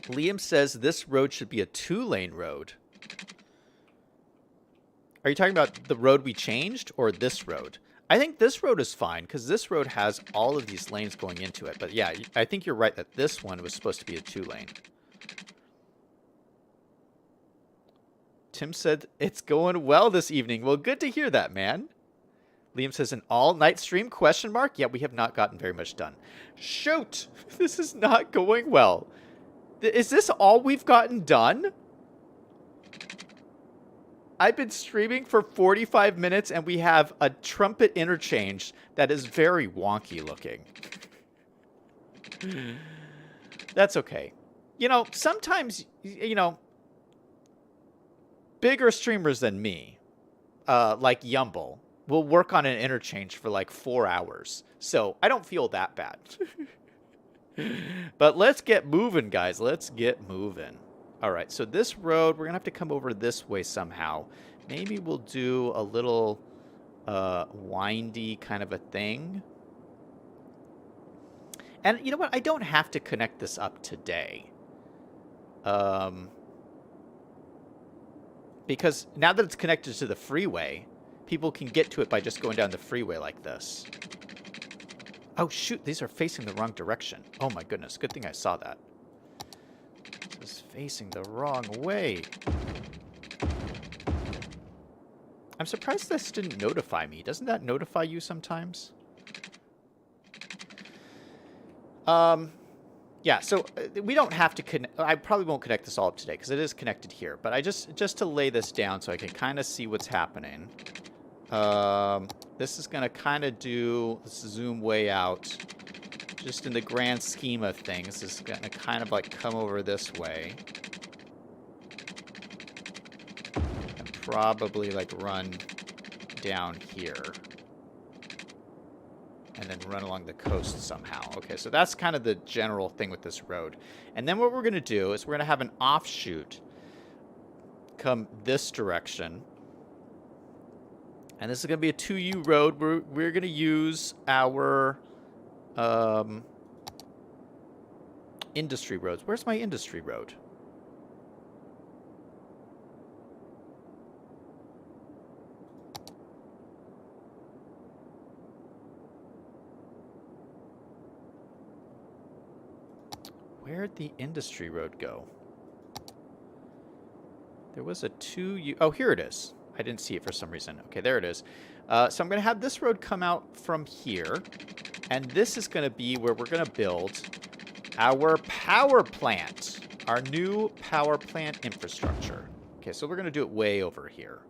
Liam says this road should be a 2-lane road. Are you talking about the road we changed or this road? I think this road is fine because this road has all of these lanes going into it. But yeah, I think you're right that this one was supposed to be a 2-lane. Tim said it's going well this evening. Well, good to hear that, man. Liam says an all-night stream, question mark? Yeah, we have not gotten very much done. Shoot! This is not going well. Is this all we've gotten done? I've been streaming for 45 minutes and we have a Trumpet Interchange that is very wonky looking. That's okay. You know, sometimes, you know, bigger streamers than me, like Yumble, will work on an interchange for like 4 hours. So I don't feel that bad. But let's get moving, guys. Let's get moving. All right, so this road, we're going to have to come over this way somehow. Maybe we'll do a little windy kind of a thing. And you know what? I don't have to connect this up today. Because now that it's connected to the freeway, people can get to it by just going down the freeway like this. Oh, shoot. These are facing the wrong direction. Oh, my goodness. Good thing I saw that. This is facing the wrong way. I'm surprised this didn't notify me. Doesn't that notify you sometimes? Yeah, so we don't have to connect. I probably won't connect this all up today because it is connected here. But I just to lay this down so I can kind of see what's happening. This is going to kind of do, let's zoom way out. Just in the grand scheme of things, this is going to kind of like come over this way. And probably like run down here. And then run along the coast somehow. Okay, so that's kind of the general thing with this road. And then what we're going to do is we're going to have an offshoot come this direction. And this is going to be a 2U road. We're going to use our industry roads. Where's my industry road? Where'd the industry road go? There was a 2U... Oh, here it is. I didn't see it for some reason. Okay, there it is. So I'm going to have this road come out from here. And this is going to be where we're going to build our power plant. Our new power plant infrastructure. Okay, so we're going to do it way over here.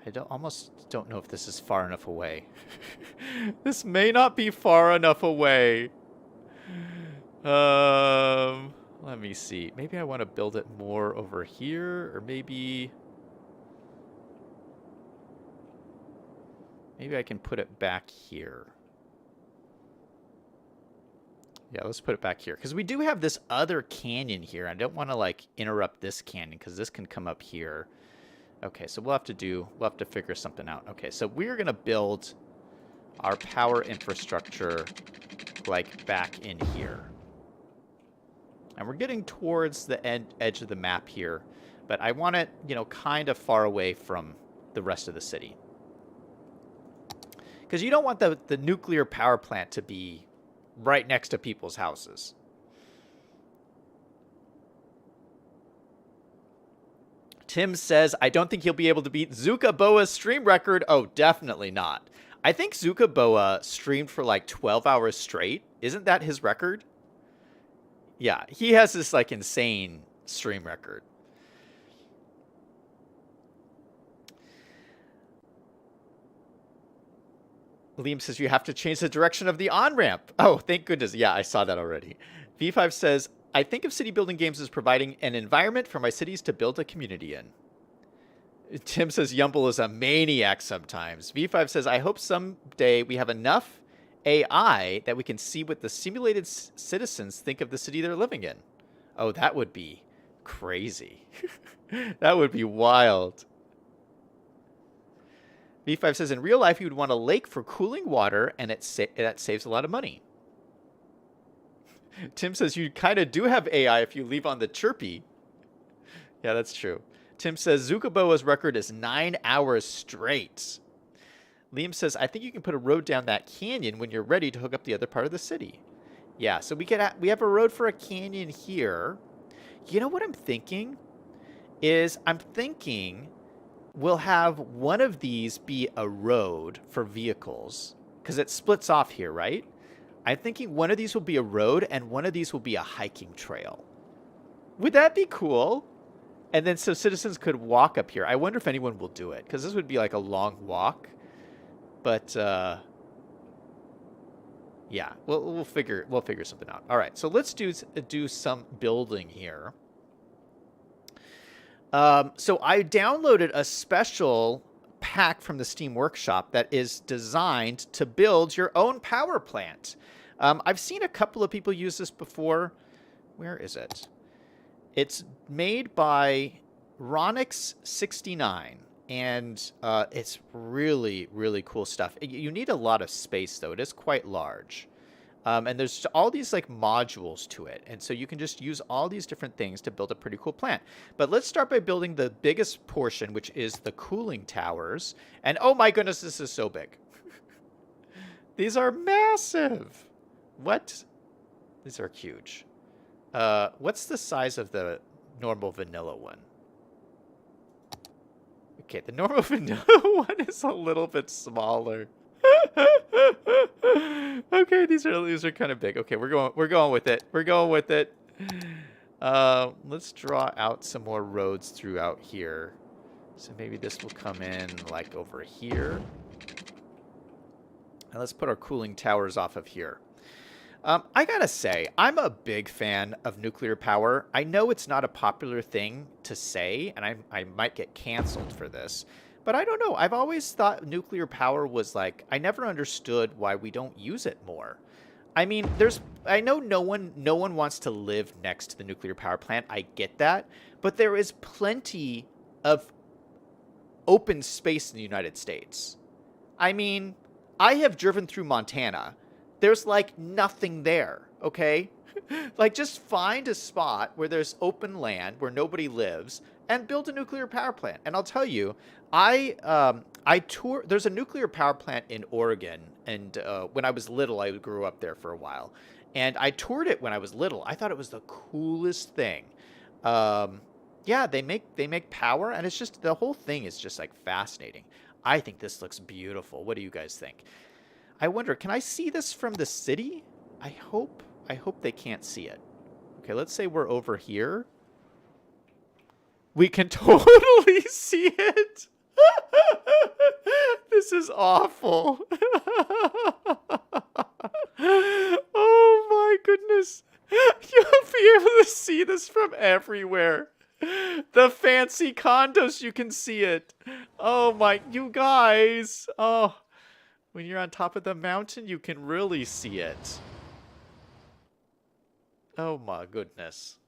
I almost don't know if this is far enough away. This may not be far enough away. Let me see. Maybe I want to build it more over here, or maybe... Maybe I can put it back here. Yeah, let's put it back here. Because we do have this other canyon here. I don't want to, like, interrupt this canyon because this can come up here. Okay, so we'll have to figure something out. Okay, so we're going to build our power infrastructure, like, back in here. And we're getting towards the edge of the map here. But I want it, you know, kind of far away from the rest of the city. Because you don't want the nuclear power plant to be right next to people's houses. Tim says, I don't think he'll be able to beat Zuka Boa's stream record. Oh, definitely not. I think Zuka Boa streamed for like 12 hours straight. Isn't that his record? Yeah, he has this like insane stream record. Liam says you have to change the direction of the on-ramp. Oh, thank goodness. Yeah, I saw that already. V5 says, I think of city building games as providing an environment for my cities to build a community in. Tim says Yumble is a maniac sometimes. V5 says, I hope someday we have enough AI that we can see what the simulated citizens think of the city they're living in. Oh, that would be crazy. That would be wild. V5 says, in real life, you would want a lake for cooling water, and that saves a lot of money. Tim says, you kind of do have AI if you leave on the chirpy. Yeah, that's true. Tim says, Zukaboa's record is 9 hours straight. Liam says, I think you can put a road down that canyon when you're ready to hook up the other part of the city. Yeah, so we have a road for a canyon here. You know what I'm thinking? I'm thinking we'll have one of these be a road for vehicles. Because it splits off here, right? I'm thinking one of these will be a road and one of these will be a hiking trail. Would that be cool? And then so citizens could walk up here. I wonder if anyone will do it. Because this would be like a long walk. But, yeah, we'll figure something out. All right, so let's do some building here. So I downloaded a special pack from the Steam Workshop that is designed to build your own power plant. I've seen a couple of people use this before. Where is it? It's made by Ronix69, and it's really, really cool stuff. You need a lot of space, though. It is quite large. And there's all these like modules to it. And so you can just use all these different things to build a pretty cool plant. But let's start by building the biggest portion, which is the cooling towers. And oh my goodness, this is so big. These are massive. What? These are huge. What's the size of the normal vanilla one? Okay, the normal vanilla one is a little bit smaller. Okay, these are kind of big. Okay, we're going with it. We're going with it. Let's draw out some more roads throughout here. So maybe this will come in like over here. And let's put our cooling towers off of here. I gotta say, I'm a big fan of nuclear power. I know it's not a popular thing to say, and I might get canceled for this. But I don't know. I've always thought nuclear power was like, I never understood why we don't use it more. I mean, I know no one wants to live next to the nuclear power plant. I get that. But there is plenty of open space in the United States. I mean, I have driven through Montana. There's like nothing there, okay? Like just find a spot where there's open land, where nobody lives, and build a nuclear power plant. And I'll tell you, there's a nuclear power plant in Oregon, and when I was little, I grew up there for a while, and I toured it when I was little. I thought it was the coolest thing. Yeah, they make power, and it's just, the whole thing is just like fascinating. I think this looks beautiful. What do you guys think? I wonder, can I see this from the city? I hope they can't see it. Okay, let's say we're over here. We can totally see it. This is awful. Oh my goodness. You'll be able to see this from everywhere. The fancy condos, you can see it. Oh my, you guys. Oh, When you're on top of the mountain, you can really see it. Oh my goodness.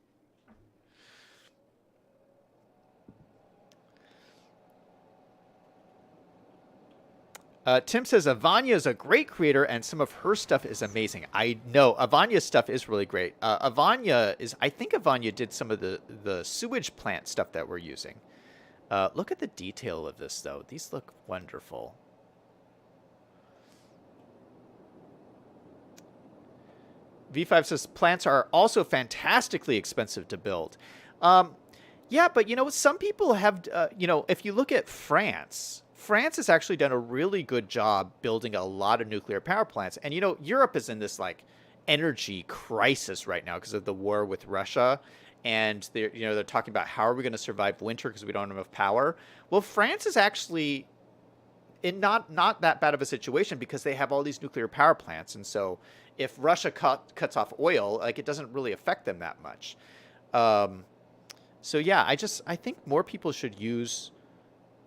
Tim says Avanya is a great creator and some of her stuff is amazing. I know Avanya's stuff is really great. I think Avanya did some of the sewage plant stuff that we're using. Look at the detail of this though. These look wonderful. V5 says plants are also fantastically expensive to build. Yeah, but some people have, if you look at France has actually done a really good job building a lot of nuclear power plants. And, Europe is in this like energy crisis right now because of the war with Russia. And they're talking about how are we going to survive winter because we don't have enough power. Well, France is actually in not that bad of a situation because they have all these nuclear power plants. And so if Russia cuts off oil, like it doesn't really affect them that much. So yeah, I think more people should use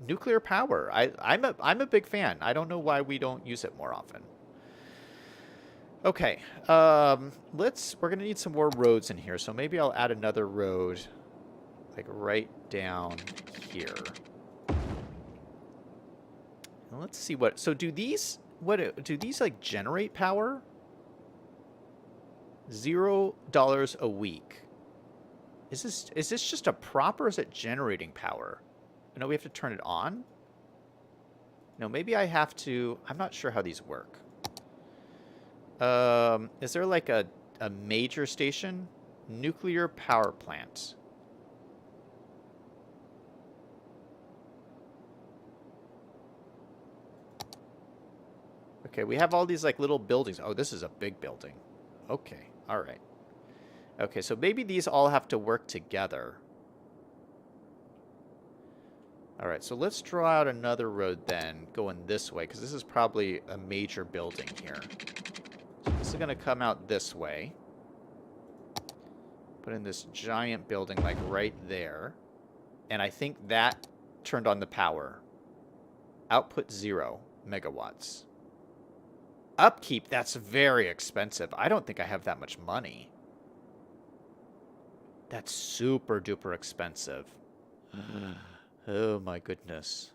nuclear power. I'm a big fan. I don't know why we don't use it more often. Okay, we're gonna need some more roads in here. So maybe I'll add another road, like right down here. And let's see what. So do these like generate power? $0 a week. Is this just a prop or is it generating power? No, we have to turn it on? No, maybe I have to... I'm not sure how these work. Is there like a major station? Nuclear power plant. Okay, we have all these like little buildings. Oh, this is a big building. Okay, all right. Okay, so maybe these all have to work together. All right, so let's draw out another road then, going this way, because this is probably a major building here. So this is going to come out this way. Put in this giant building, like right there. And I think that turned on the power. Output 0 megawatts. Upkeep, that's very expensive. I don't think I have that much money. That's super duper expensive. Oh my goodness.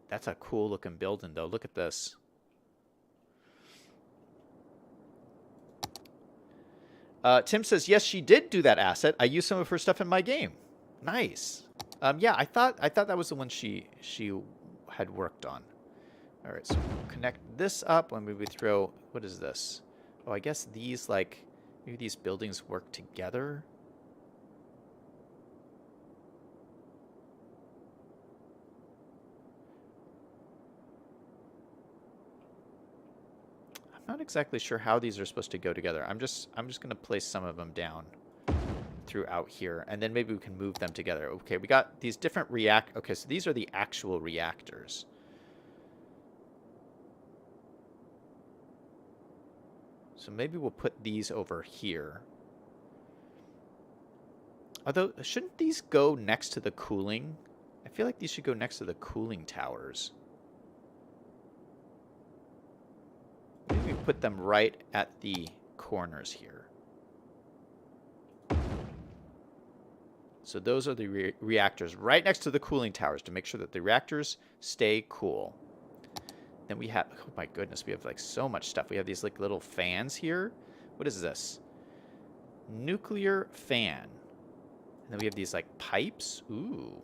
That's a cool looking building though. Look at this. Tim says, yes, she did do that asset. I used some of her stuff in my game. Nice. Yeah, I thought that was the one she had worked on. All right, so we'll connect this up when we throw, what is this? Oh, I guess these like, maybe these buildings work together. Not exactly sure how these are supposed to go together. I'm just going to place some of them down throughout here, and then maybe we can move them together. Okay, we got these different Okay, so these are the actual reactors. So maybe we'll put these over here. Although, shouldn't these go next to the cooling? I feel like these should go next to the cooling towers. Maybe we put them right at the corners here. So those are the reactors right next to the cooling towers to make sure that the reactors stay cool. Then we have, oh my goodness, we have like so much stuff. We have these like little fans here. What is this? Nuclear fan. And then we have these like pipes. Ooh.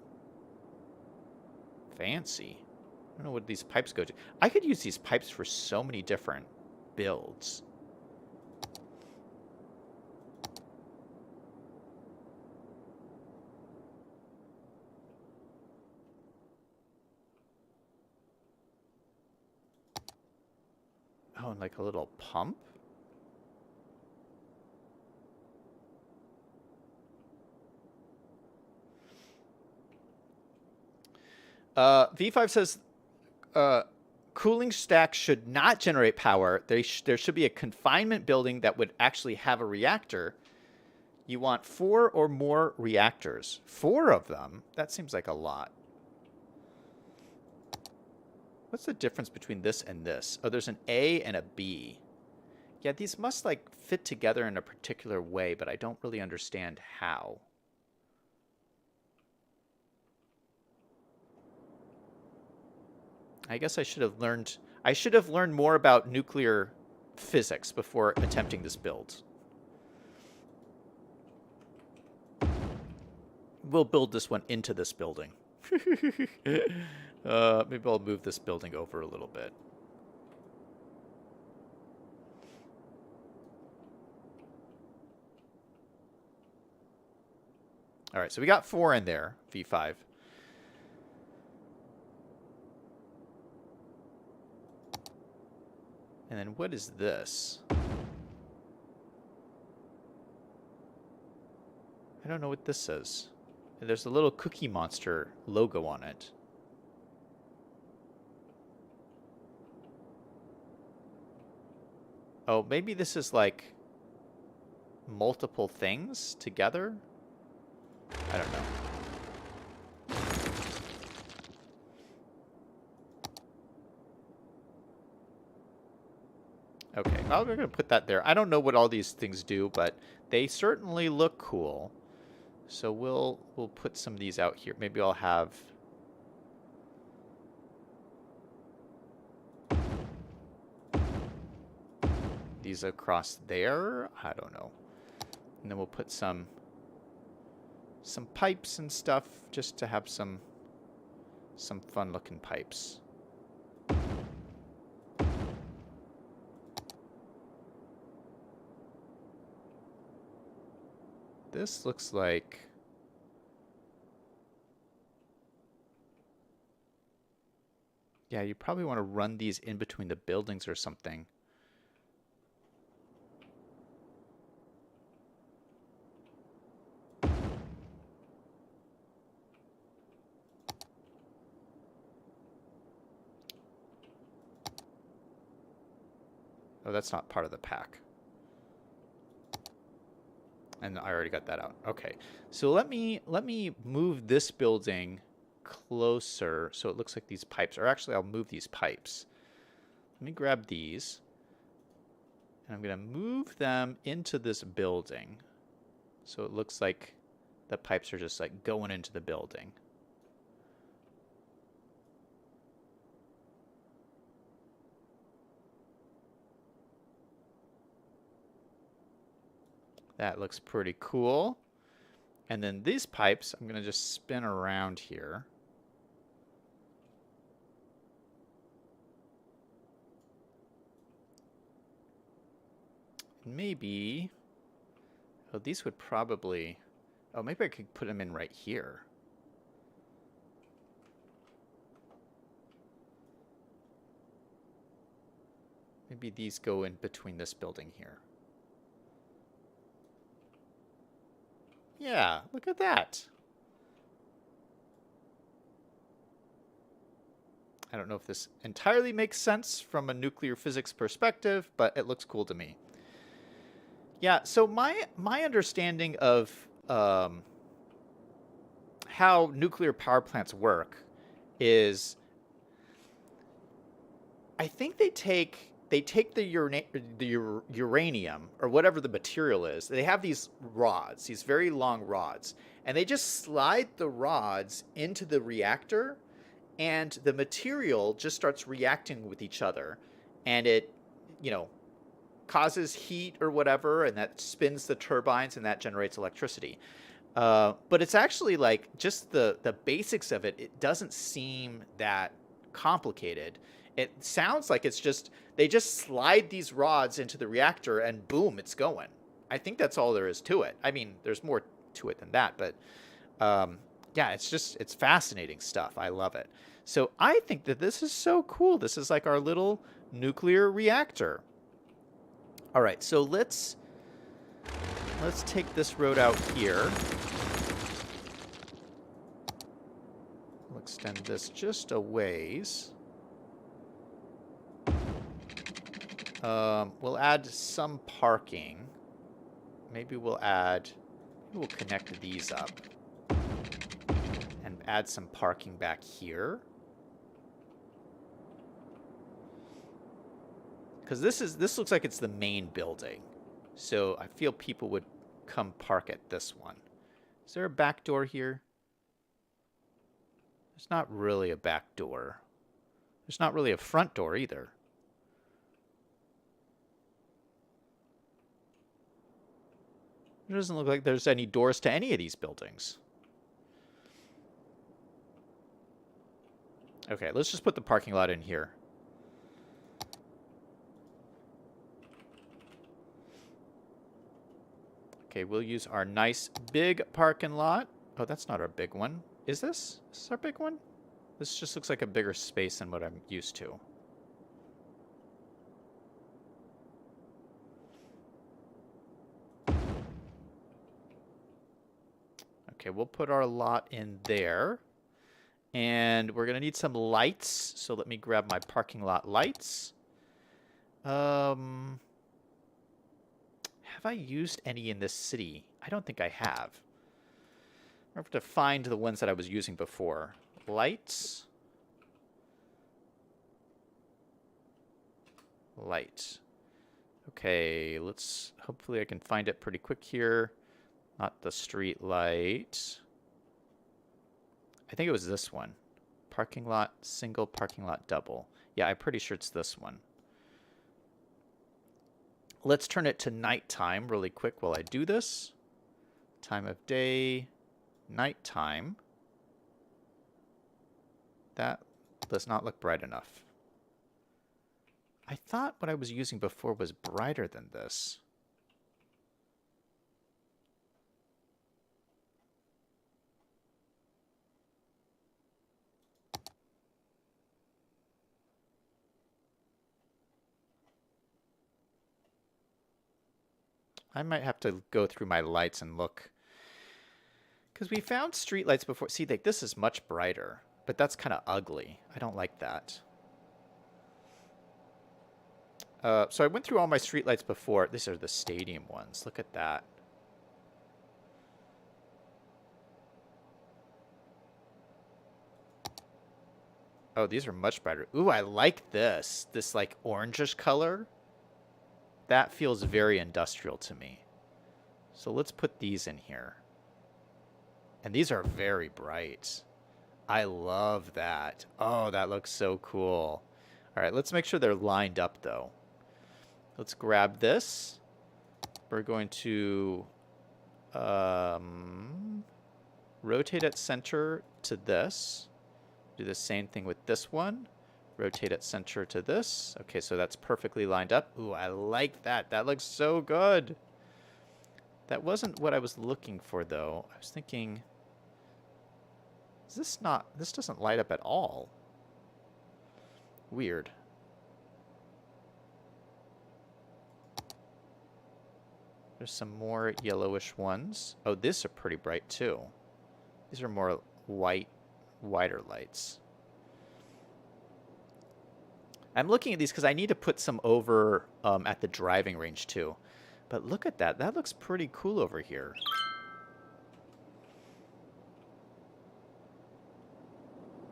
Fancy. I don't know what these pipes go to. I could use these pipes for so many different builds. Oh, and like a little pump. V5 says cooling stacks should not generate power. There should be a confinement building that would actually have a reactor. You want 4 or more reactors. 4 of them? That seems like a lot. What's the difference between this and this? Oh, there's an A and a B. Yeah, these must like fit together in a particular way, but I don't really understand how. I guess I should have learned more about nuclear physics before attempting this build. We'll build this one into this building. Maybe I'll move this building over a little bit. All right, so we got 4 in there, V5. And then what is this? I don't know what this says. There's a little Cookie Monster logo on it. Oh, maybe this is like multiple things together? I don't know. Okay, well, we're going to put that there. I don't know what all these things do, but they certainly look cool. So we'll put some of these out here. Maybe I'll have... these across there? I don't know. And then we'll put some pipes and stuff just to have some fun looking pipes. This looks like... yeah, you probably want to run these in between the buildings or something. Oh, that's not part of the pack. And I already got that out. Okay, so let me move this building closer so it looks like these pipes, or actually I'll move these pipes. Let me grab these, and I'm going to move them into this building so it looks like the pipes are just like going into the building. That looks pretty cool. And then these pipes, I'm going to just spin around here. Maybe, oh, these would probably, oh, maybe I could put them in right here. Maybe these go in between this building here. Yeah, look at that. I don't know if this entirely makes sense from a nuclear physics perspective, but it looks cool to me. Yeah, so my understanding of how nuclear power plants work is, I think they take the uranium or whatever the material is. They have these rods, these very long rods, and they just slide the rods into the reactor, and the material just starts reacting with each other, and it, you know, causes heat or whatever, and that spins the turbines, and that generates electricity. But it's actually like just the basics of it. It doesn't seem that complicated. It sounds like it's just, they just slide these rods into the reactor and boom, it's going. I think that's all there is to it. I mean, there's more to it than that, but yeah, it's fascinating stuff. I love it. So I think that this is so cool. This is like our little nuclear reactor. All right, so let's take this road out here. We'll extend this just a ways. We'll add some parking. Maybe we'll connect these up and add some parking back here. Because this looks like it's the main building. So I feel people would come park at this one. Is there a back door here? There's not really a back door. There's not really a front door either. It doesn't look like there's any doors to any of these buildings. Okay, let's just put the parking lot in here. Okay, we'll use our nice big parking lot. Oh, that's not our big one. Is this? Is this our big one? This just looks like a bigger space than what I'm used to. Okay, we'll put our lot in there. And we're going to need some lights. So let me grab my parking lot lights. Have I used any in this city? I don't think I have. I have to find the ones that I was using before. Lights. Light. Okay, let's... Hopefully I can find it pretty quick here. Not the street light. I think it was this one. Parking lot, single, parking lot, double. Yeah, I'm pretty sure it's this one. Let's turn it to nighttime really quick while I do this. Time of day, nighttime. That does not look bright enough. I thought what I was using before was brighter than this. I might have to go through my lights and look. Because we found street lights before. See, like, this is much brighter. But that's kind of ugly. I don't like that. So I went through all my street lights before. These are the stadium ones. Look at that. Oh, these are much brighter. Ooh, I like this. This, like, orangish color. That feels very industrial to me. So let's put these in here. And these are very bright. I love that. Oh, that looks so cool. All right, let's make sure they're lined up, though. Let's grab this. We're going to rotate at center to this. Do the same thing with this one. Rotate at center to this. Okay, so that's perfectly lined up. Ooh, I like that. That looks so good. That wasn't what I was looking for, though. I was thinking, is this not... This doesn't light up at all. Weird. There's some more yellowish ones. Oh, these are pretty bright, too. These are more white, wider lights. I'm looking at these because I need to put some over at the driving range, too. But look at that. That looks pretty cool over here.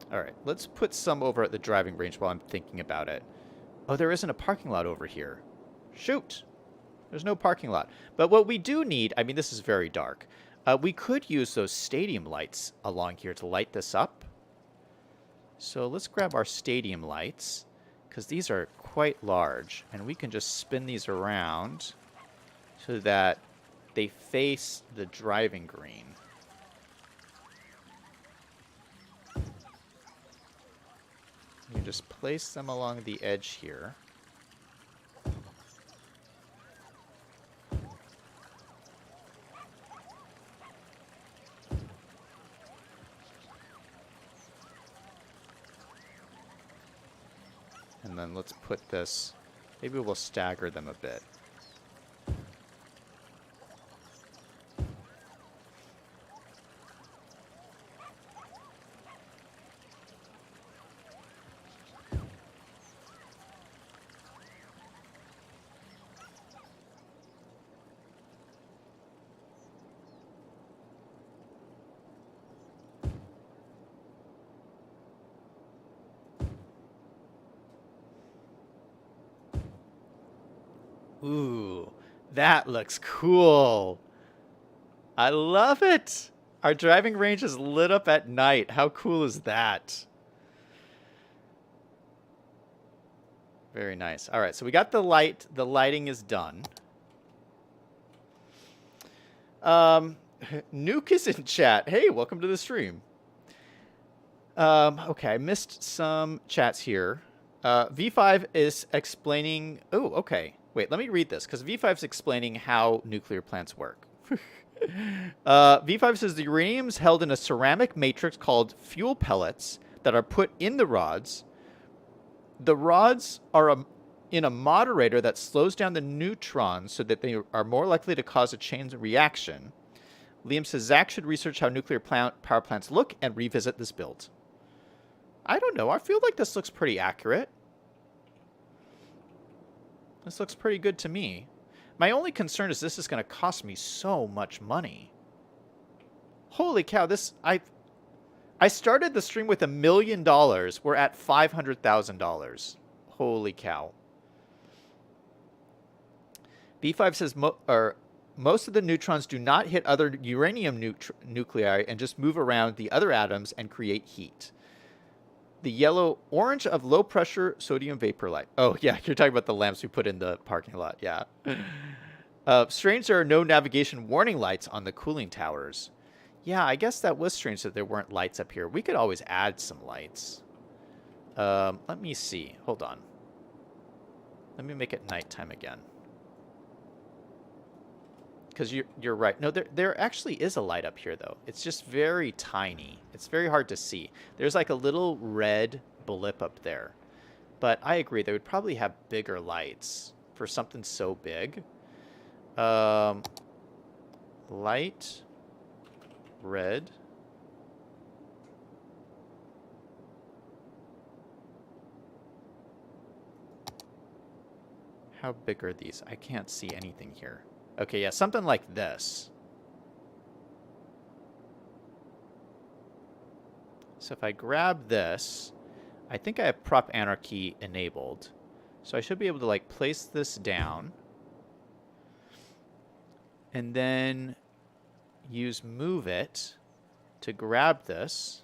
All right, let's put some over at the driving range while I'm thinking about it. Oh, there isn't a parking lot over here. Shoot. There's no parking lot. But what we do need, I mean, this is very dark. We could use those stadium lights along here to light this up. So let's grab our stadium lights, because these are quite large. And we can just spin these around so that they face the driving green. You can just place them along the edge here. And then let's put this, maybe we'll stagger them a bit. Ooh, that looks cool. I love it. Our driving range is lit up at night. How cool is that? Very nice. All right, so we got the light. The lighting is done. Nuke is in chat. Hey, welcome to the stream. Okay, I missed some chats here. V5 is explaining... Oh, okay. Wait, let me read this, because V5 is explaining how nuclear plants work. V5 says the uranium is held in a ceramic matrix called fuel pellets that are put in the rods. The rods are in a moderator that slows down the neutrons so that they are more likely to cause a chain reaction. Liam says Zach should research how nuclear power plants look and revisit this build. I don't know. I feel like this looks pretty accurate. This looks pretty good to me. My only concern is this is going to cost me so much money. Holy cow, this... I started the stream with $1 million. We're at $500,000. Holy cow. B5 says most of the neutrons do not hit other uranium nuclei and just move around the other atoms and create heat. The yellow-orange of low-pressure sodium vapor light. Oh, yeah, you're talking about the lamps we put in the parking lot. Yeah. Strange there are no navigation warning lights on the cooling towers. Yeah, I guess that was strange that there weren't lights up here. We could always add some lights. Let me see. Hold on. Let me make it nighttime again. Because you're right. No, there actually is a light up here, though. It's just very tiny. It's very hard to see. There's like a little red blip up there. But I agree. They would probably have bigger lights for something so big. Light. Red. How big are these? I can't see anything here. Okay, yeah, something like this. So if I grab this, I think I have prop anarchy enabled. So I should be able to like place this down. And then use move it to grab this.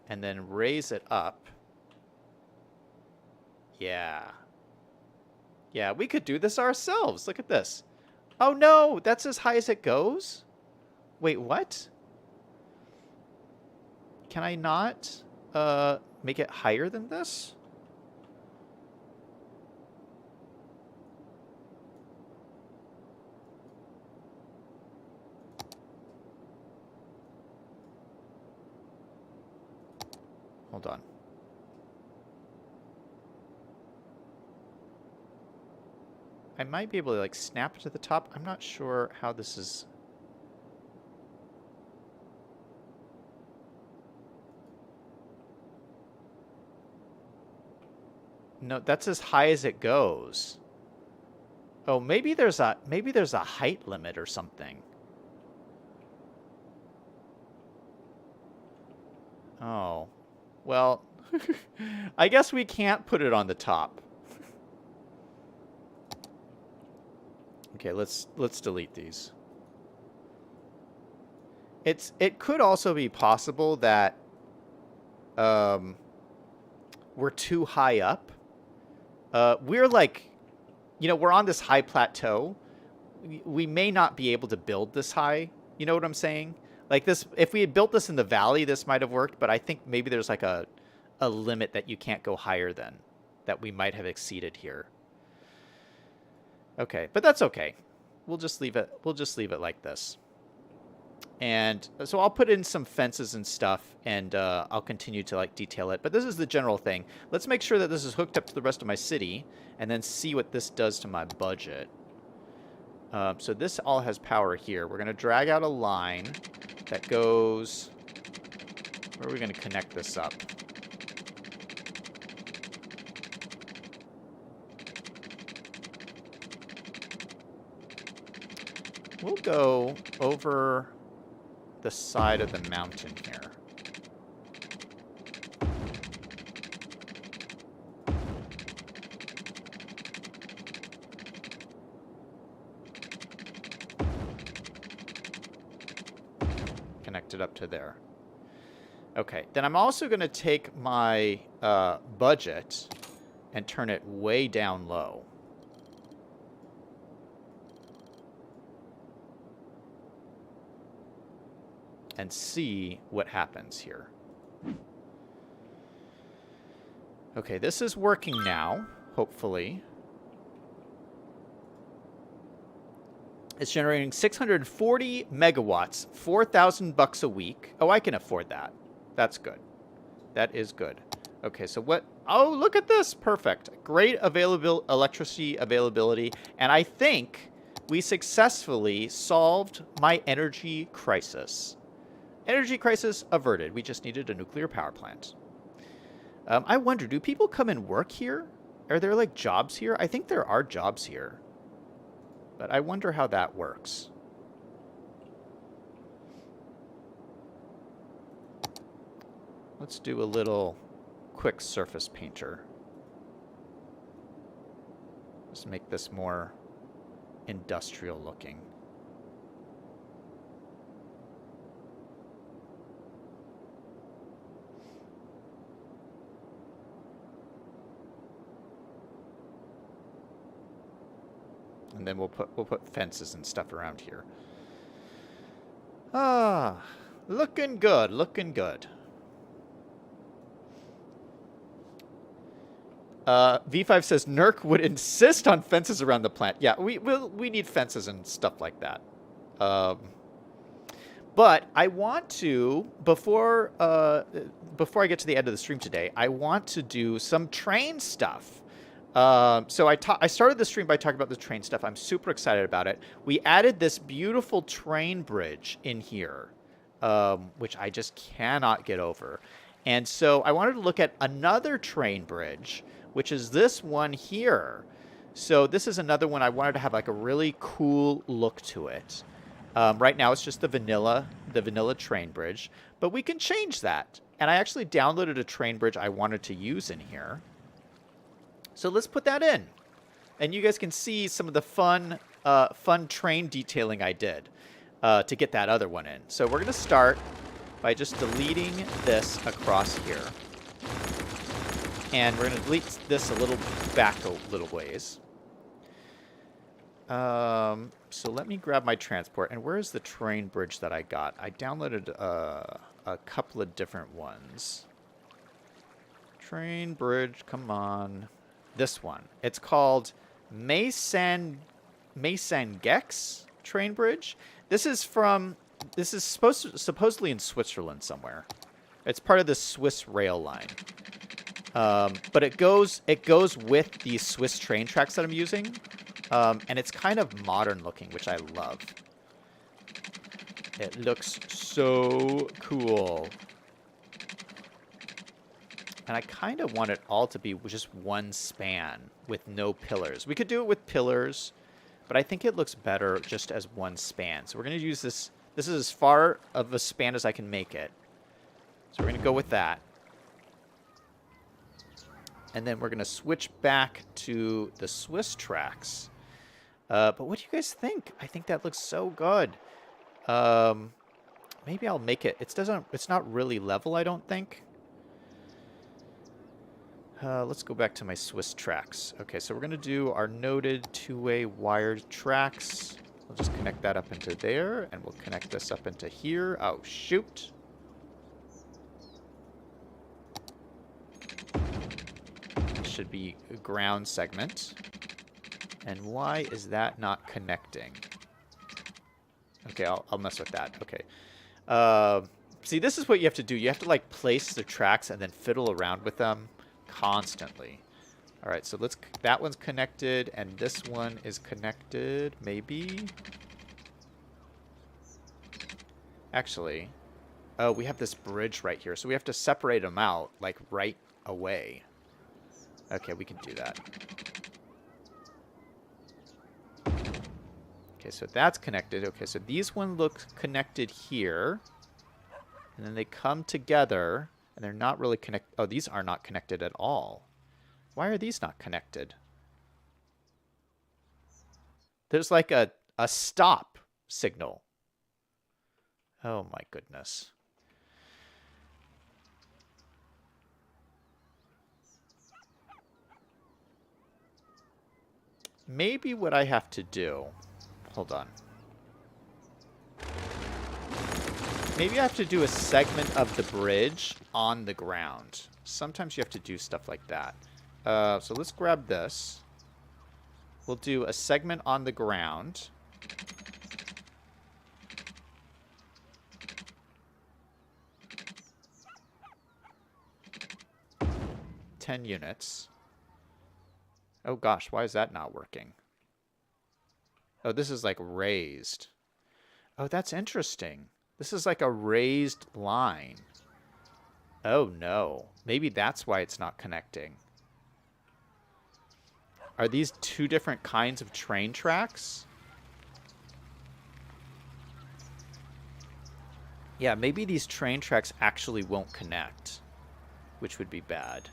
And then raise it up. Yeah. Yeah, we could do this ourselves. Look at this. Oh no, that's as high as it goes? Wait, what? Can I not make it higher than this? Hold on. I might be able to like snap it to the top. I'm not sure how this is. No, that's as high as it goes. Oh, maybe there's a height limit or something. Oh. Well, I guess we can't put it on the top. Okay, let's delete these. It could also be possible that we're too high up. We're like, you know, we're on this high plateau. We may not be able to build this high. You know what I'm saying? Like this, if we had built this in the valley, this might have worked. But I think maybe there's like a limit that you can't go higher than, that we might have exceeded here. Okay, but that's okay. We'll just leave it. We'll just leave it like this. And so I'll put in some fences and stuff, and I'll continue to like detail it. But this is the general thing. Let's make sure that this is hooked up to the rest of my city, and then see what this does to my budget. So this all has power here. We're going to drag out a line that goes... Where are we going to connect this up? We'll go over the side of the mountain here. connected up to there. Okay, then I'm also going to take my budget and turn it way down low. And see what happens here. Okay, this is working now, hopefully. It's generating 640 megawatts, $4,000 a week. Oh, I can afford that. That's good. That is good. Okay, so what? Oh, look at this. Perfect. Great electricity availability. And I think we successfully solved my energy crisis. Energy crisis averted. We just needed a nuclear power plant. I wonder, do people come and work here? Are there like jobs here? I think there are jobs here. But I wonder how that works. Let's do a little quick surface painter. Just make this more industrial looking. And then we'll put fences and stuff around here. Ah, looking good, looking good. V5 says NERC would insist on fences around the plant. Yeah, we need fences and stuff like that. But I want to, before I get to the end of the stream today, I want to do some train stuff. So I started the stream by talking about the train stuff. I'm super excited about it. We added this beautiful train bridge in here, which I just cannot get over. And so I wanted to look at another train bridge, which is this one here. So this is another one I wanted to have like a really cool look to it. Right now it's just the vanilla train bridge, but we can change that. And I actually downloaded a train bridge I wanted to use in here. So let's put that in. And you guys can see some of the fun train detailing I did to get that other one in. So we're going to start by just deleting this across here. And we're going to delete this a little back a little ways. So let me grab my transport. And where is the train bridge that I got? I downloaded a couple of different ones. Train bridge, come on. This one. It's called Maysangex train bridge. This is supposedly in Switzerland somewhere. It's part of the Swiss rail line. But it goes with these Swiss train tracks that I'm using. And it's kind of modern looking, which I love. It looks so cool. And I kind of want it all to be just one span with no pillars. We could do it with pillars, but I think it looks better just as one span. So we're going to use this. This is as far of a span as I can make it. So we're going to go with that. And then we're going to switch back to the Swiss tracks. But what do you guys think? I think that looks so good. Maybe I'll make it. It's not really level, I don't think. Let's go back to my Swiss tracks. Okay, so we're going to do our noted two-way wired tracks. We'll just connect that up into there, and we'll connect this up into here. Oh, shoot. This should be a ground segment. And why is that not connecting? Okay, I'll mess with that. Okay. See, this is what you have to do. You have to, like, place the tracks and then fiddle around with them constantly. All right, so that one's connected, and this one is connected, maybe. Actually, oh, we have this bridge right here, so we have to separate them out, like, right away. Okay, we can do that. Okay, so that's connected. Okay, so these one look connected here, and then they come together. And they're not really connected. Oh, these are not connected at all. Why are these not connected? There's like a stop signal. Oh my goodness. Maybe what I have to do... Hold on. Maybe I have to do a segment of the bridge on the ground. Sometimes you have to do stuff like that. So let's grab this. We'll do a segment on the ground. $10 units. Oh gosh, why is that not working? Oh, this is like raised. Oh, that's interesting. This is like a raised line. Oh no. Maybe that's why it's not connecting. Are these two different kinds of train tracks? Yeah, maybe these train tracks actually won't connect, which would be bad.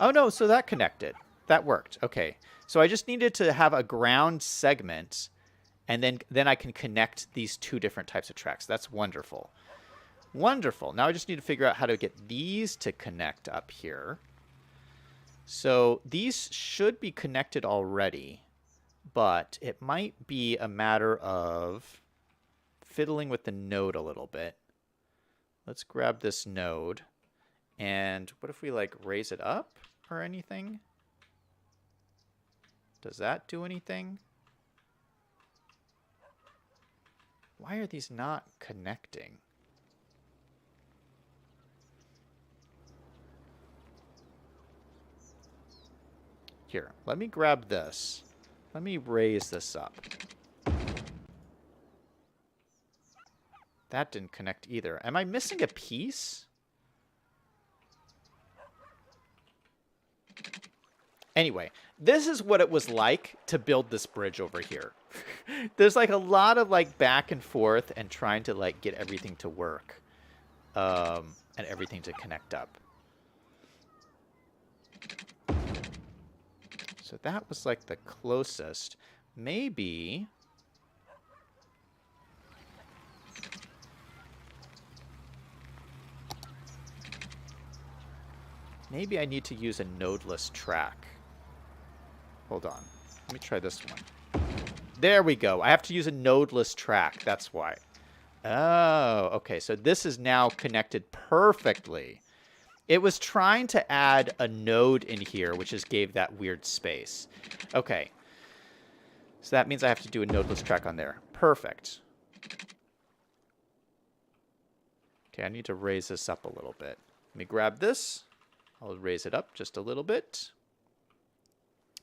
Oh no, so that connected. That worked. Okay. So I just needed to have a ground segment, and then I can connect these two different types of tracks. That's wonderful. Wonderful. Now I just need to figure out how to get these to connect up here. So these should be connected already, but it might be a matter of fiddling with the node a little bit. Let's grab this node. And what if we like raise it up or anything? Does that do anything? Why are these not connecting? Here, let me grab this. Let me raise this up. That didn't connect either. Am I missing a piece? Anyway, this is what it was like to build this bridge over here. There's like a lot of like back and forth and trying to like get everything to work. And everything to connect up. So that was like the closest. Maybe... Maybe I need to use a nodeless track. Hold on. Let me try this one. There we go. I have to use a nodeless track. That's why. Oh, okay. So this is now connected perfectly. It was trying to add a node in here, which just gave that weird space. Okay. So that means I have to do a nodeless track on there. Perfect. Okay, I need to raise this up a little bit. Let me grab this. I'll raise it up just a little bit.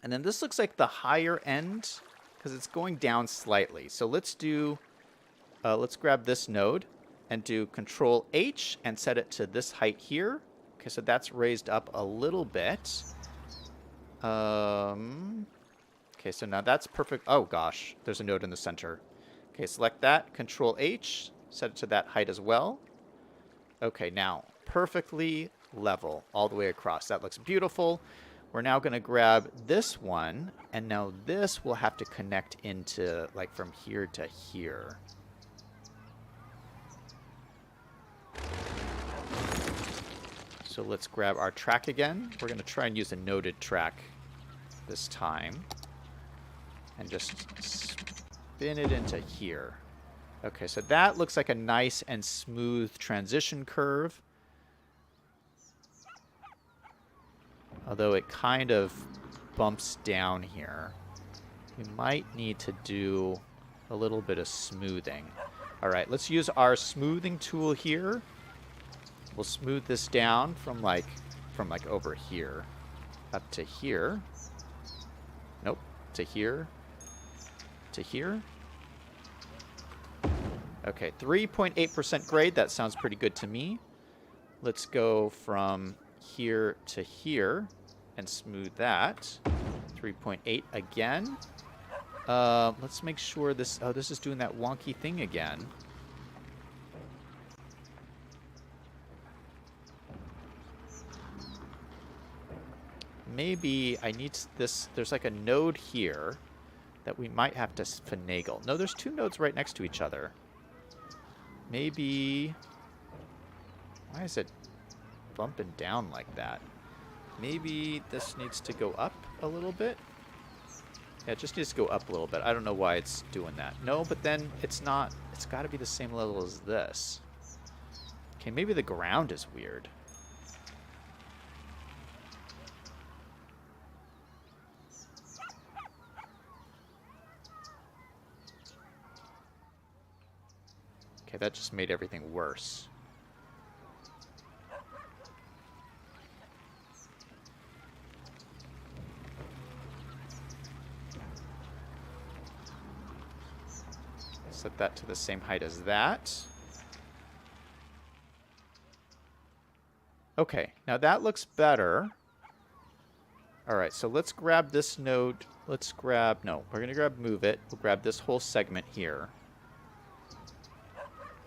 And then this looks like the higher end because it's going down slightly. So let's do, let's grab this node and do Control H and set it to this height here. Okay, so that's raised up a little bit. Okay, so now that's perfect. Oh gosh, there's a node in the center. Okay, select that, Control H, set it to that height as well. Okay, now perfectly level all the way across. That looks beautiful. We're now going to grab this one, and now this will have to connect into, like, from here to here. So let's grab our track again. We're going to try and use a noded track this time. And just spin it into here. Okay, so that looks like a nice and smooth transition curve. Although it kind of bumps down here. We might need to do a little bit of smoothing. All right, let's use our smoothing tool here. We'll smooth this down from like over here up to here. Nope, to here. To here. Okay, 3.8% grade. That sounds pretty good to me. Let's go from here to here and smooth that. 3.8 again. Let's make sure this... Oh, this is doing that wonky thing again. Maybe I need this... There's like a node here. that we might have to finagle. No, there's 2 nodes right next to each other. Maybe... Why is it bumping down like that? Maybe this needs to go up a little bit? Yeah, it just needs to go up a little bit. I don't know why it's doing that. No, but then it's not... It's got to be the same level as this. Okay, maybe the ground is weird. Okay, that just made everything worse. Set that to the same height as that. Okay, now that looks better. Alright, so let's grab this node. Let's grab... No, we're going to grab move it. We'll grab this whole segment here.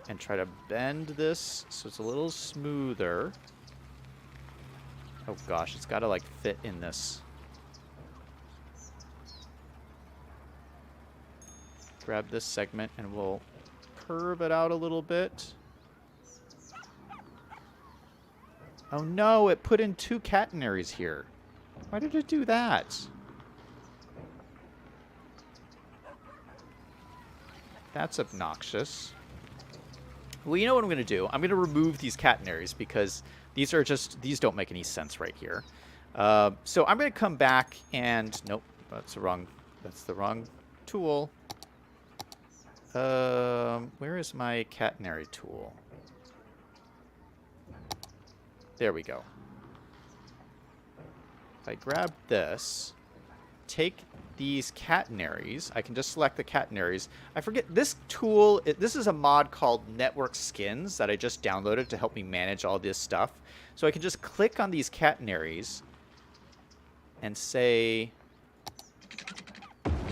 And try to bend this so it's a little smoother. Oh gosh, it's got to like fit in this. Grab this segment and we'll curve it out a little bit. Oh no, it put in 2 catenaries here. Why did it do that? That's obnoxious. Well, you know what I'm going to do? I'm going to remove these catenaries because these are just... These don't make any sense right here. So I'm going to come back and... Nope, that's the wrong tool. Where is my catenary tool? There we go. If I grab this, take these catenaries, I can just select the catenaries. I forget, this tool, this is a mod called Network Skins that I just downloaded to help me manage all this stuff. So I can just click on these catenaries and say,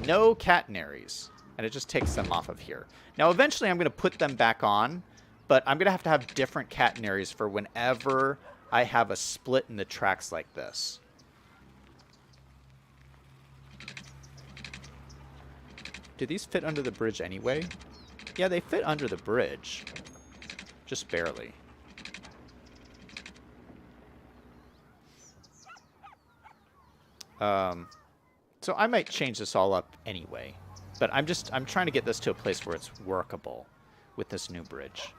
no catenaries. And it just takes them off of here. Now, eventually I'm going to put them back on, but I'm going to have different catenaries for whenever I have a split in the tracks like this. Do these fit under the bridge anyway? Yeah, they fit under the bridge. Just barely. So I might change this all up anyway. But I'm trying to get this to a place where it's workable with this new bridge.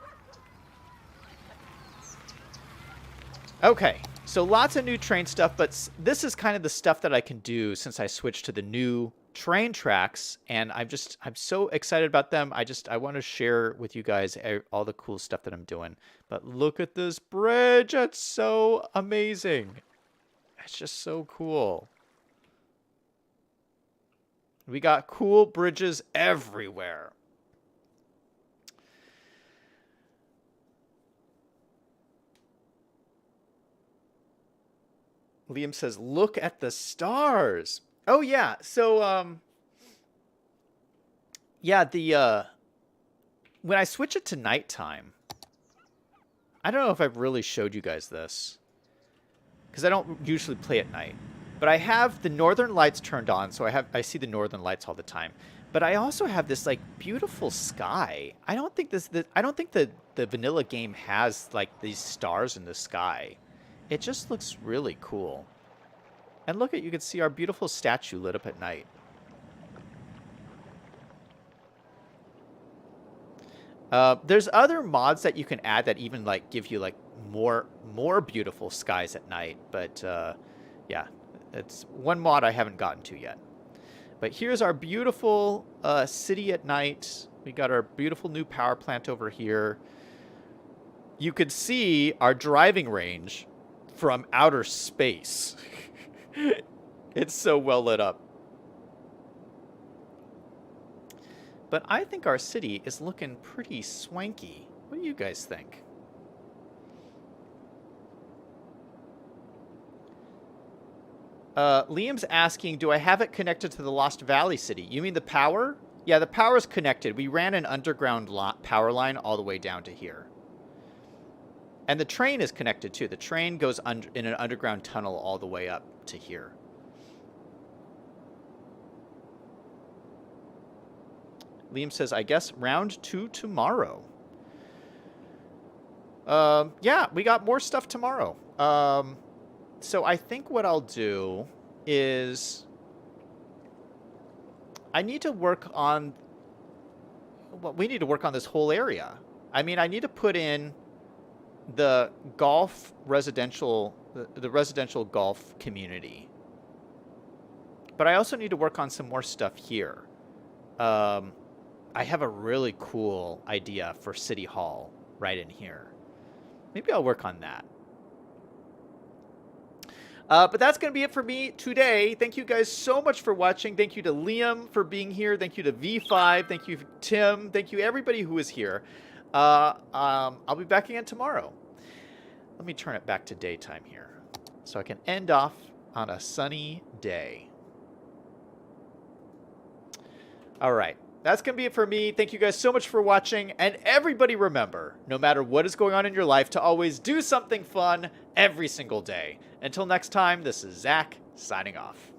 Okay, so lots of new train stuff, but this is kind of the stuff that I can do since I switched to the new train tracks, and I'm so excited about them. I want to share with you guys all the cool stuff that I'm doing. But look at this bridge. It's so amazing. It's just so cool. We got cool bridges everywhere. Liam says, look at the stars. Oh, yeah. So, yeah, when I switch it to nighttime, I don't know if I've really showed you guys this, because I don't usually play at night. But I have the northern lights turned on, so I see the northern lights all the time. But I also have this like beautiful sky. I don't think the vanilla game has like these stars in the sky. It just looks really cool. And look, you can see our beautiful statue lit up at night. There's other mods that you can add that even like give you like more beautiful skies at night. But yeah, it's one mod I haven't gotten to yet. But here's our beautiful city at night. We got our beautiful new power plant over here. You could see our driving range from outer space. It's so well lit up. But I think our city is looking pretty swanky. What do you guys think? Liam's asking, do I have it connected to the Lost Valley city? You mean the power? Yeah, the power's connected. We ran an underground power line all the way down to here. And the train is connected too. The train goes in an underground tunnel all the way up to here. Liam says, I guess round 2 tomorrow. Yeah, we got more stuff tomorrow. So I think what I'll do is I need to work on, well, we need to work on this whole area. I mean, I need to put in the golf residential, the residential golf community. But I also need to work on some more stuff here. I have a really cool idea for City Hall right in here. Maybe I'll work on that. But that's going to be it for me today. Thank you guys so much for watching. Thank you to Liam for being here. Thank you to V5. Thank you, Tim. Thank you, everybody who is here. I'll be back again tomorrow. Let me turn it back to daytime here so I can end off on a sunny day. All right. That's going to be it for me. Thank you guys so much for watching. And everybody remember, no matter what is going on in your life, to always do something fun every single day. Until next time, this is Zach signing off.